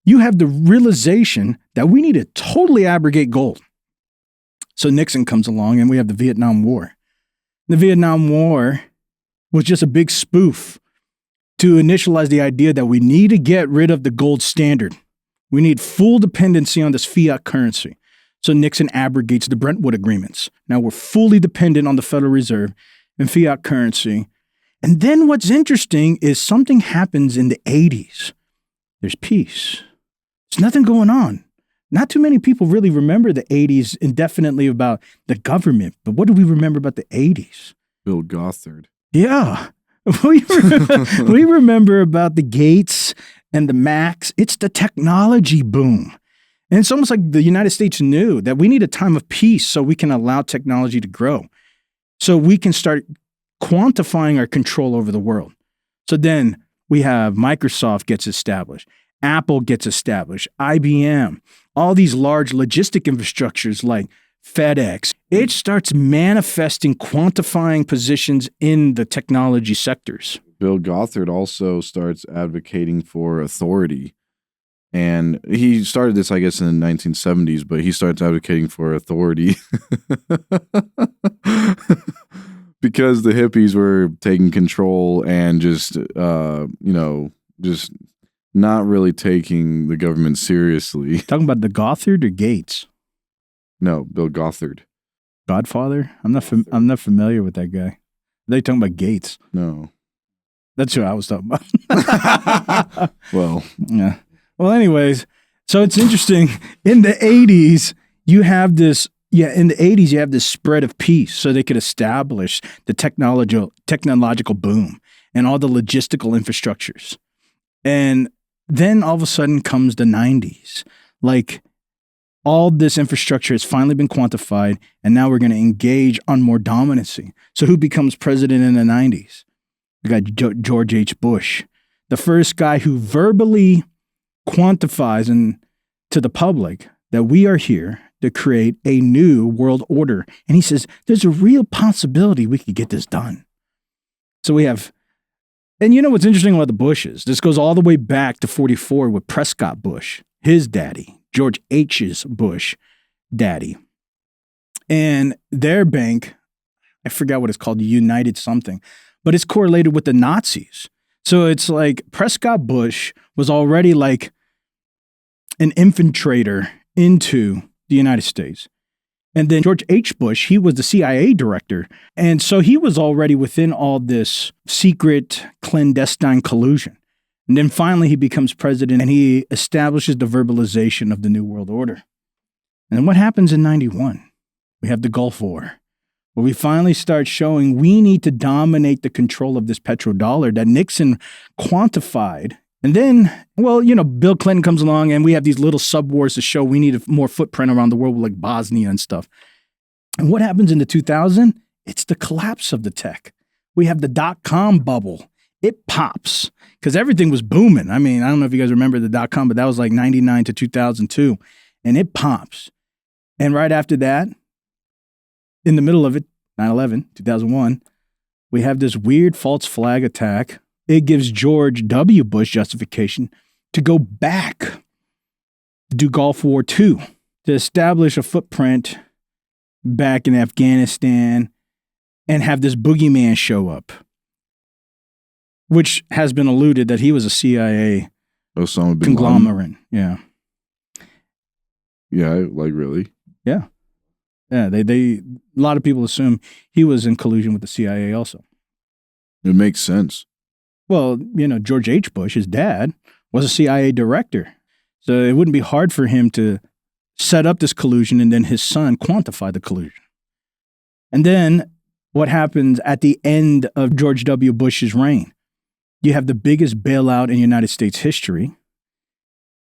You have the realization that we need to totally abrogate gold. So Nixon comes along, and we have the Vietnam War. The Vietnam War was just a big spoof to initialize the idea that we need to get rid of the gold standard. We need full dependency on this fiat currency. So Nixon abrogates the Brentwood Agreements. Now we're fully dependent on the Federal Reserve and fiat currency. And then what's interesting is something happens in the 80s. There's peace. There's nothing going on. Not too many people really remember the 80s indefinitely about the government, but what do we remember about the 80s? Bill Gothard. Yeah. We remember about the Gates and the Macs. It's the technology boom. And it's almost like the United States knew that we need a time of peace so we can allow technology to grow, so we can start quantifying our control over the world. So then we have Microsoft gets established. Apple gets established, IBM, all these large logistic infrastructures like FedEx. It starts manifesting, quantifying positions in the technology sectors. Bill Gothard also starts advocating for authority. And he started this, I guess, in the 1970s, but he starts advocating for authority because the hippies were taking control and just not really taking the government seriously. Talking about the Gothard or Gates? No, Bill Gothard. Godfather? I'm not familiar with that guy. Are they talking about Gates? No. That's who I was talking about. Well. Yeah. Well, anyways, so it's interesting. In the 80s, you have this spread of peace so they could establish the technological boom and all the logistical infrastructures. And then all of a sudden comes the 90s. Like, all this infrastructure has finally been quantified, and now we're going to engage on more dominancy. So who becomes president in the 90s? We got George H. Bush, the first guy who verbally quantifies to the public that we are here to create a new world order. And he says, there's a real possibility we could get this done. So we have, and you know what's interesting about the Bushes? This goes all the way back to 44 with Prescott Bush, his daddy, George H.'s Bush daddy. And their bank, I forgot what it's called, United something, but it's correlated with the Nazis. So it's like Prescott Bush was already like an infiltrator into the United States. And then George H. Bush, he was the CIA director. And so he was already within all this secret, clandestine collusion. And then finally he becomes president and he establishes the verbalization of the New World Order. And then what happens in 91? We have the Gulf War, where we finally start showing we need to dominate the control of this petrodollar that Nixon quantified. And then, well, Bill Clinton comes along and we have these little sub-wars to show we need a more footprint around the world, like Bosnia and stuff. And what happens in the 2000? It's the collapse of the tech. We have the dot-com bubble. It pops because everything was booming. I mean, I don't know if you guys remember the dot-com, but that was like 99 to 2002. And it pops. And right after that, in the middle of it, 9/11, 2001, we have this weird false flag attack. It gives George W. Bush justification to go back to do Gulf War II, to establish a footprint back in Afghanistan and have this boogeyman show up, which has been alluded that he was a CIA Osama bin conglomerate. Yeah. Yeah, like really? Yeah. Yeah, they a lot of people assume he was in collusion with the CIA also. It makes sense. Well, George H. Bush, his dad, was a CIA director. So it wouldn't be hard for him to set up this collusion and then his son quantify the collusion. And then what happens at the end of George W. Bush's reign? You have the biggest bailout in United States history.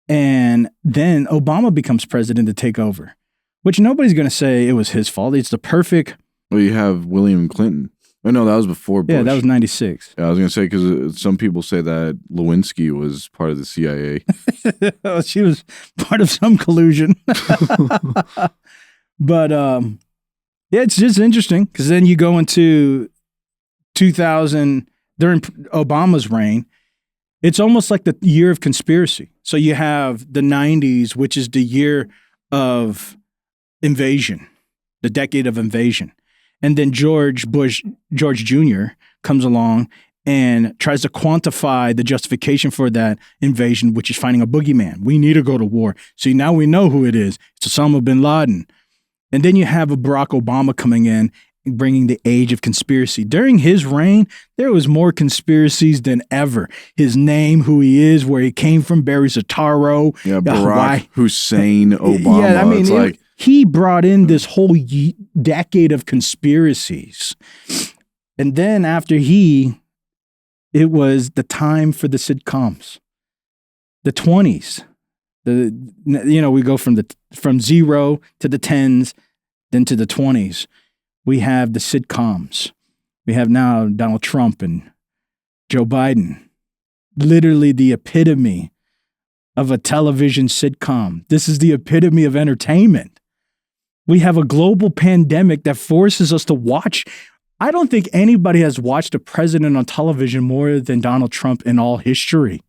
And then Obama becomes president to take over, which nobody's going to say it was his fault. It's the perfect. Well, you have William Clinton. Oh, no, that was before Bush. Yeah, that was 96. Yeah, I was going to say, because some people say that Lewinsky was part of the CIA. She was part of some collusion. But, yeah, it's just interesting because then you go into 2000, during Obama's reign, it's almost like the year of conspiracy. So you have the 90s, which is the year of invasion, the decade of invasion. And then George Jr. comes along and tries to quantify the justification for that invasion, which is finding a boogeyman. We need to go to war. See, now we know who it is. It's Osama bin Laden. And then you have a Barack Obama coming in and bringing the age of conspiracy. During his reign, there was more conspiracies than ever. His name, who he is, where he came from, Barry Soetoro. Yeah, Barack Hussein Obama. Yeah, I mean, it's like he brought in this whole decade of conspiracies. And then after it was the time for the sitcoms. The 20s. We go from zero to the 10s, then to the 20s. We have the sitcoms. We have now Donald Trump and Joe Biden. Literally the epitome of a television sitcom. This is the epitome of entertainment. We have a global pandemic that forces us to watch. I don't think anybody has watched a president on television more than Donald Trump in all history.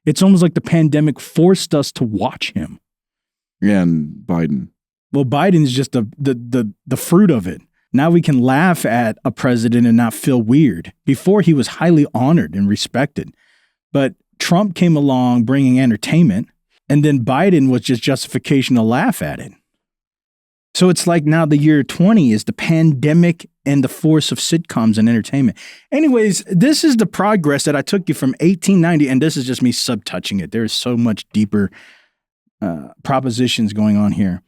It's almost like the pandemic forced us to watch him. Yeah, and Biden. Well, Biden's just the fruit of it. Now we can laugh at a president and not feel weird. Before, he was highly honored and respected. But Trump came along bringing entertainment, and then Biden was just justification to laugh at it. So it's like now the year 20 is the pandemic and the force of sitcoms and entertainment. Anyways, this is the progress that I took you from 1890, and this is just me sub-touching it. There's so much deeper propositions going on here.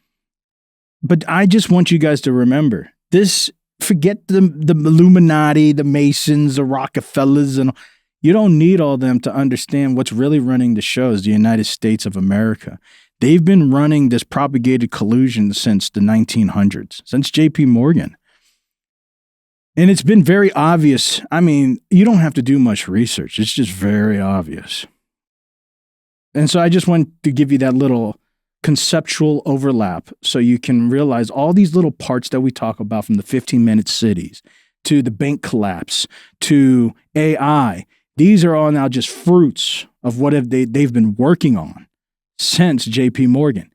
But I just want you guys to remember, forget the Illuminati, the Masons, the Rockefellers, and you don't need all them to understand what's really running the show is the United States of America. They've been running this propagated collusion since the 1900s, since J.P. Morgan. And it's been very obvious. I mean, you don't have to do much research. It's just very obvious. And so I just want to give you that little conceptual overlap so you can realize all these little parts that we talk about, from the 15-minute cities to the bank collapse to AI. These are all now just fruits of what they've been working on since J.P. Morgan.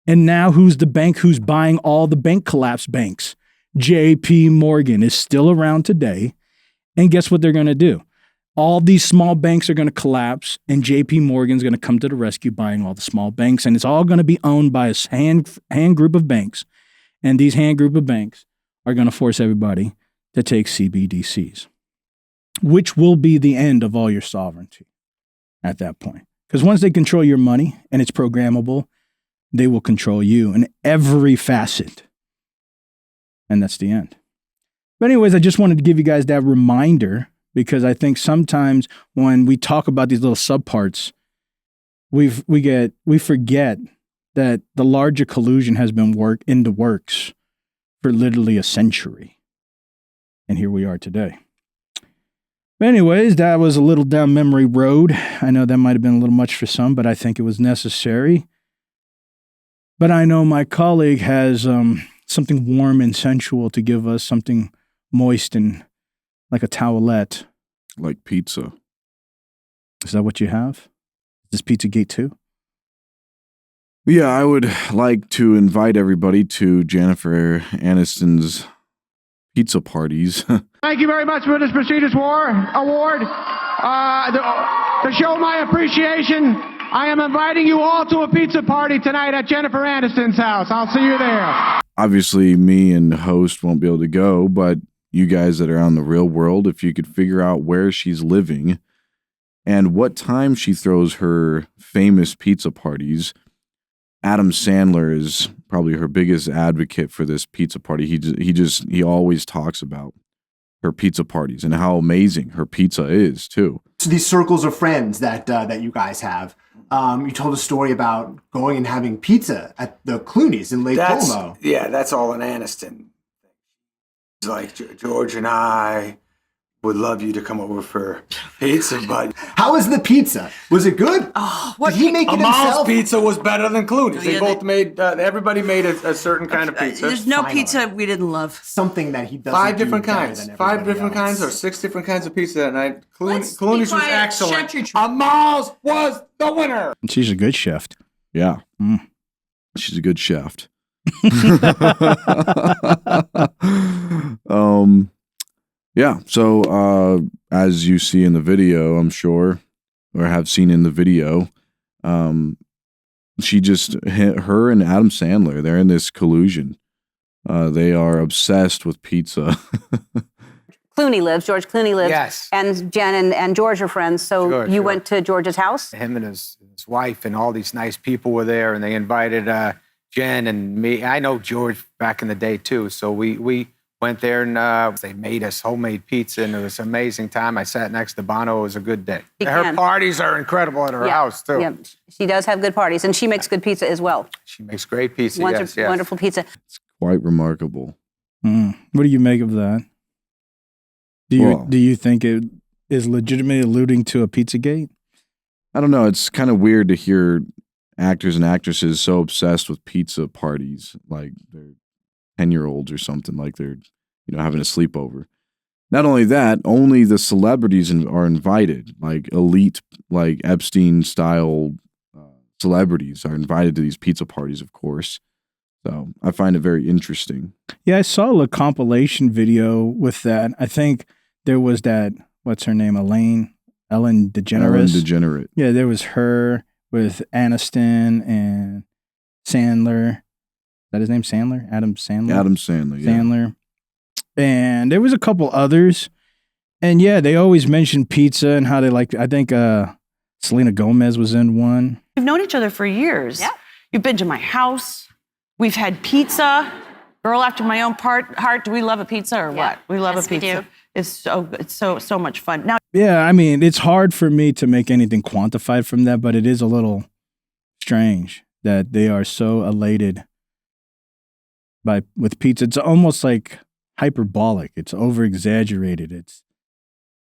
And now who's the bank who's buying all the bank collapse banks? J.P. Morgan is still around today. And guess what they're going to do? All these small banks are going to collapse, and J.P. Morgan's going to come to the rescue buying all the small banks, and it's all going to be owned by a hand group of banks. And these hand group of banks are going to force everybody to take CBDCs, which will be the end of all your sovereignty at that point. Because once they control your money and it's programmable, they will control you in every facet. And that's the end. But anyways, I just wanted to give you guys that reminder, because I think sometimes when we talk about these little subparts, we forget that the larger collusion has been in the works for literally a century. And here we are today. But anyways, that was a little down memory road. I know that might have been a little much for some, but I think it was necessary. But I know my colleague has something warm and sensual to give us, something moist and like a towelette. Like pizza. Is that what you have? Is this Pizzagate too? Yeah, I would like to invite everybody to Jennifer Aniston's pizza parties. Thank you very much for this prestigious award. To show my appreciation, I am inviting you all to a pizza party tonight at Jennifer Aniston's house. I'll see you there. Obviously, me and the host won't be able to go, but you guys that are out in the real world, if you could figure out where she's living and what time she throws her famous pizza parties. Adam Sandler is probably her biggest advocate for this pizza party. He always talks about her pizza parties and how amazing her pizza is too. So these circles of friends that you guys have. You told a story about going and having pizza at the Clooney's in Lake Como. Yeah, that's all an Aniston. It's like George and I would love you to come over for pizza, but how was the pizza? Was it good? Oh, did he make it Amal's himself? pizza was better than Clooney's. Yeah, they both made. Everybody made a certain kind of pizza. There's no Finally. pizza we didn't love. Something that he doesn't. Five different do better kinds. than Five everybody different else. kinds or 6 different kinds of pizza that night. Let's be Clooney's was quiet. excellent. Shut your trap. Amal's was the winner. And she's a good chef. Yeah. Mm. She's a good chef. Yeah. So, as you see in the video, I'm sure, or have seen in the video, she just hit her and Adam Sandler. They're in this collusion. They are obsessed with pizza. George Clooney lives. Yes. And Jen and George are friends. So George, you sure. went to George's house? Him and his wife and all these nice people were there, and they invited Jen and me. I know George back in the day too, so we went there and they made us homemade pizza, and it was an amazing time. I sat next to Bono. It was a good day. She Her can. parties are incredible at her house too. Yeah, she does have good parties, and she makes good pizza as well. She makes great pizza. Yes. Wonderful pizza. Quite remarkable. What do you make of that? Do you think it is legitimately alluding to a Pizzagate? I don't know. It's kind of weird to hear actors and actresses so obsessed with pizza parties, like they're 10-year-olds or something, like they're having a sleepover. Not only that, only the celebrities are invited, like elite, like Epstein style celebrities are invited to these pizza parties, of course. So I find it very interesting. Yeah, I saw a compilation video with that. I think there was that, what's her name, Ellen DeGeneres. Ellen DeGeneres. Yeah, there was her with Aniston and Sandler. Is that his name, Sandler? Adam Sandler? Adam Sandler, yeah. Sandler. And there was a couple others. And yeah, they always mentioned pizza and how they like, I think Selena Gomez was in one. We've known each other for years. Yeah. You've been to my house. We've had pizza. Girl after my own heart. Do we love a pizza or what? We love a pizza. We do. It's so much fun. Now, yeah, I mean, it's hard for me to make anything quantified from that, but it is a little strange that they are so elated with pizza. It's almost like hyperbolic. It's over-exaggerated. It's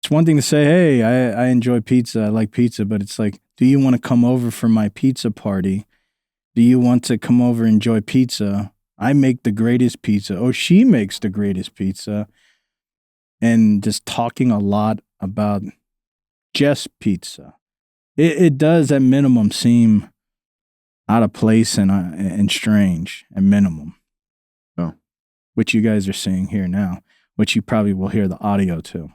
one thing to say, hey, I enjoy pizza. I like pizza, but it's like, do you want to come over for my pizza party? Do you want to come over and enjoy pizza? I make the greatest pizza. Oh, she makes the greatest pizza. And just talking a lot about just pizza. It does at minimum seem out of place and strange at minimum. Oh. Which you guys are seeing here now, which you probably will hear the audio too.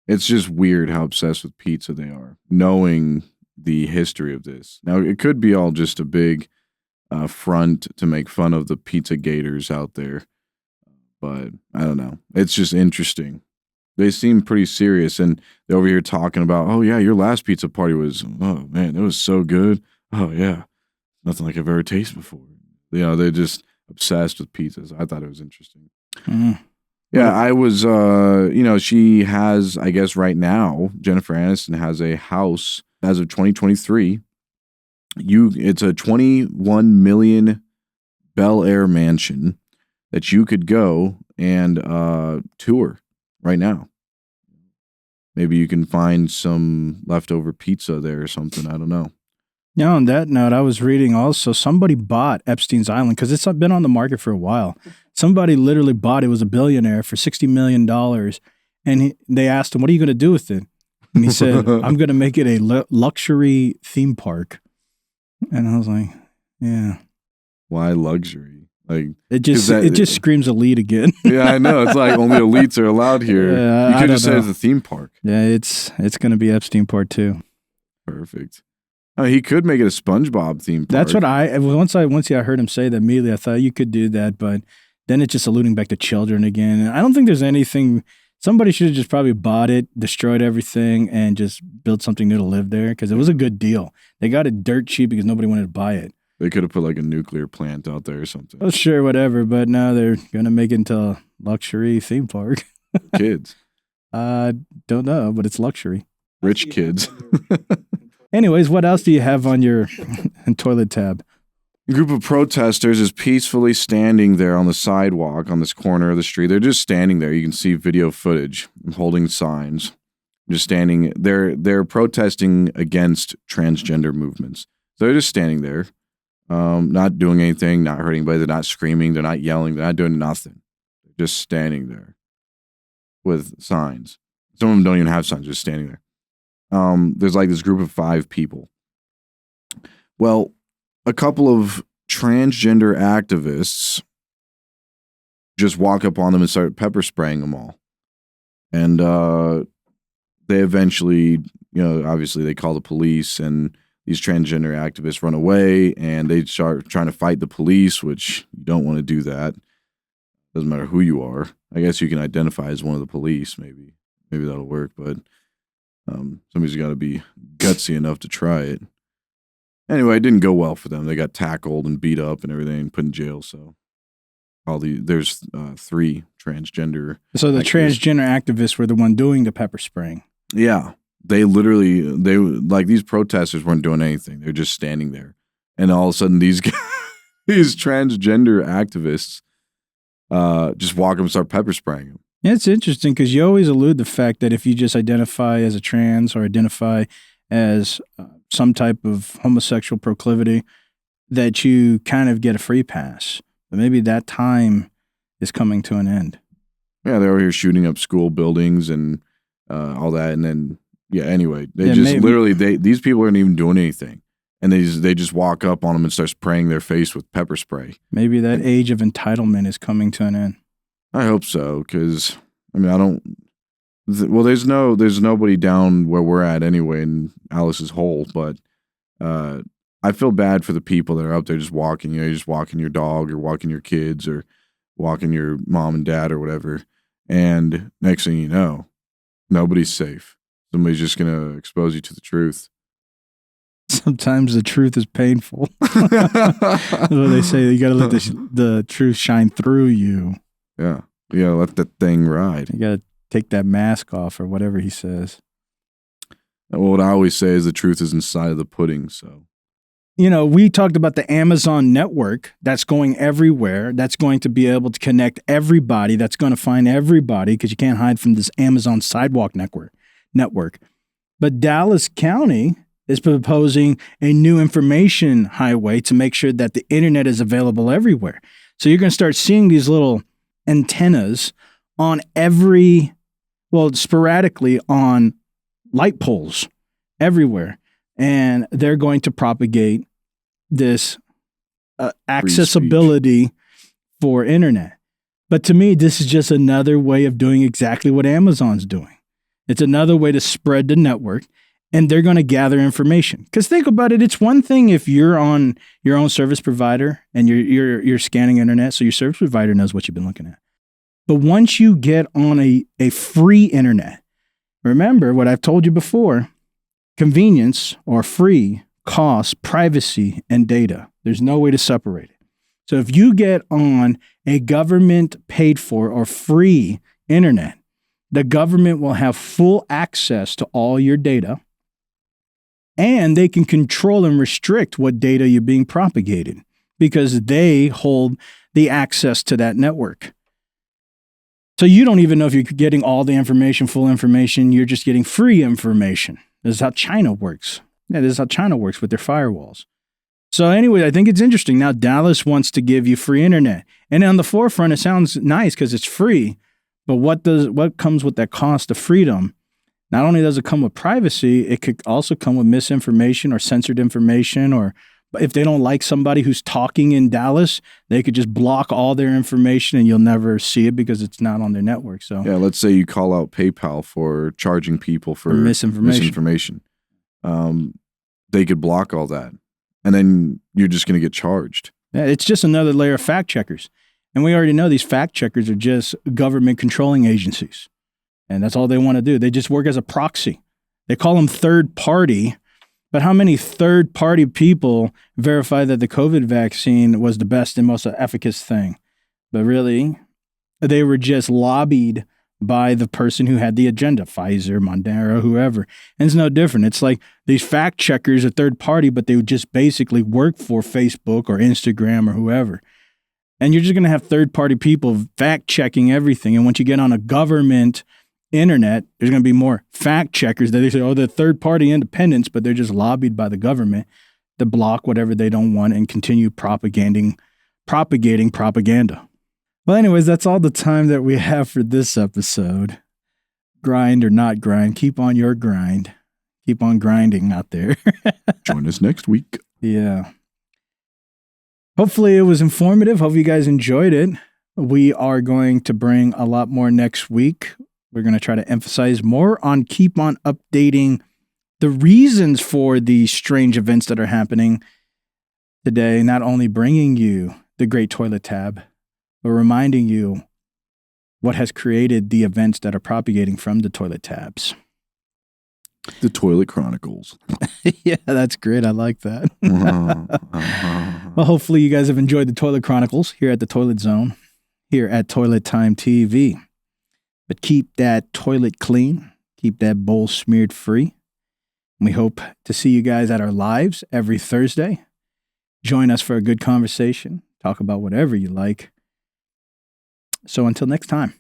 It's just weird how obsessed with pizza they are, knowing the history of this. Now, it could be all just a big front to make fun of the pizza gators out there. But I don't know. It's just interesting. They seem pretty serious, and they're over here talking about, oh, yeah, your last pizza party was, oh, man, it was so good. Oh, yeah, nothing like I've ever tasted before. You know, they're just obsessed with pizzas. I thought it was interesting. Mm. Yeah, I was, she has, I guess right now, Jennifer Aniston has a house as of 2023. It's a 21 million Bel Air mansion that you could go and tour right now. Maybe you can find some leftover pizza there or something. I don't know. Now, on that note, I was reading also somebody bought Epstein's Island because it's been on the market for a while. Somebody literally bought it, was a billionaire, for $60 million. And they asked him, what are you going to do with it? And he said, I'm going to make it a luxury theme park. And I was like, yeah. Why luxury? Like it just screams elite again. Yeah, I know. It's like only elites are allowed here. Yeah, you could just say it's a theme park. Yeah, it's going to be Epstein Part 2. Perfect. I mean, he could make it a SpongeBob theme park. That's what once I heard him say that immediately, I thought you could do that, but then it's just alluding back to children again. And I don't think there's anything. Somebody should have just probably bought it, destroyed everything, and just built something new to live there because it was a good deal. They got it dirt cheap because nobody wanted to buy it. They could have put like a nuclear plant out there or something. Oh, sure, whatever. But now they're going to make it into a luxury theme park. Kids. Don't know, but it's luxury. Rich kids. Anyways, what else do you have on your toilet tab? A group of protesters is peacefully standing there on the sidewalk on this corner of the street. They're just standing there. You can see video footage, holding signs. Just standing. They're protesting against transgender movements. So they're just standing there. Not doing anything, not hurting anybody. They're not screaming. They're not yelling. They're not doing nothing. They're just standing there with signs. Some of them don't even have signs, just standing there. There's like this group of 5 people. Well, a couple of transgender activists just walk up on them and start pepper spraying them all. And they eventually, obviously they call the police, and these transgender activists run away and they start trying to fight the police, which you don't want to do that. Doesn't matter who you are. I guess you can identify as one of the police. Maybe that'll work, but somebody's got to be gutsy enough to try it. Anyway, it didn't go well for them. They got tackled and beat up and everything and put in jail. So there's 3 transgender. So the transgender activists were the one doing the pepper spraying. Yeah. They these protesters weren't doing anything. They're just standing there. And all of a sudden these transgender activists just walk up and start pepper spraying them. Yeah, it's interesting because you always allude the fact that if you just identify as a trans or identify as some type of homosexual proclivity, that you kind of get a free pass. But maybe that time is coming to an end. Yeah, they're over here shooting up school buildings and all that. And then, anyway, these people aren't even doing anything. And they just walk up on them and start spraying their face with pepper spray. Maybe that age of entitlement is coming to an end. I hope so, because there's nobody down where we're at anyway in Alice's hole, but I feel bad for the people that are out there just walking. You're just walking your dog or walking your kids or walking your mom and dad or whatever, and next thing you know, nobody's safe. Somebody's just gonna expose you to the truth. Sometimes the truth is painful. That's what they say. You got to let the truth shine through you. Yeah. You got to let that thing ride. You got to take that mask off or whatever he says. Well, what I always say is the truth is inside of the pudding. So, we talked about the Amazon network that's going everywhere. That's going to be able to connect everybody. That's going to find everybody because you can't hide from this Amazon sidewalk network. But Dallas County is proposing a new information highway to make sure that the internet is available everywhere. So you're going to start seeing these little antennas on sporadically on light poles everywhere. And they're going to propagate this accessibility for internet. But to me, this is just another way of doing exactly what Amazon's doing. It's another way to spread the network. and they're going to gather information. Because think about it, it's one thing if you're on your own service provider and you're scanning internet, so your service provider knows what you've been looking at. But once you get on a free internet, remember what I've told you before, convenience or free costs privacy and data. There's no way to separate it. So if you get on a government paid for or free internet, the government will have full access to all your data, and they can control and restrict what data you're being propagated because they hold the access to that network. So you don't even know if you're getting all the information, full information. You're just getting free information. This is how China works. Yeah, this is how China works with their firewalls. So anyway, I think it's interesting. Now Dallas wants to give you free internet. And on the forefront, it sounds nice because it's free. But what comes with that cost of freedom? Not only does it come with privacy, it could also come with misinformation or censored information, or if they don't like somebody who's talking in Dallas, they could just block all their information and you'll never see it because it's not on their network. So yeah, let's say you call out PayPal for charging people for misinformation. They could block all that, and then you're just going to get charged. Yeah, it's just another layer of fact checkers. And we already know these fact checkers are just government controlling agencies. And that's all they want to do. They just work as a proxy. They call them third party. But how many third party people verify that the COVID vaccine was the best and most efficacious thing? But really, they were just lobbied by the person who had the agenda, Pfizer, Moderna, whoever. And it's no different. It's like these fact checkers are third party, but they would just basically work for Facebook or Instagram or whoever. And you're just going to have third party people fact checking everything. And once you get on a government internet, there's going to be more fact checkers that they say, oh, they're third party independents, but they're just lobbied by the government to block whatever they don't want and continue propagating propaganda. Well, anyways, that's all the time that we have for this episode. Grind or not grind, keep on your grind. Keep on grinding out there. Join us next week. Yeah. Hopefully it was informative. Hope you guys enjoyed it. We are going to bring a lot more next week. We're going to try to emphasize more on keep on updating the reasons for the strange events that are happening today, not only bringing you the Great Toilet Tab, but reminding you what has created the events that are propagating from the toilet tabs. The Toilet Chronicles. Yeah, that's great. I like that. Well, hopefully you guys have enjoyed the Toilet Chronicles here at the Toilet Zone, here at Toilet Time TV. But keep that toilet clean. Keep that bowl smeared free. We hope to see you guys at our lives every Thursday. Join us for a good conversation. Talk about whatever you like. So until next time,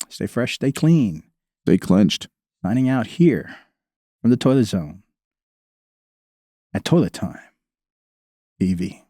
stay fresh, stay clean. Stay clenched. Signing out here from the Toilet Zone at Toilet Time TV.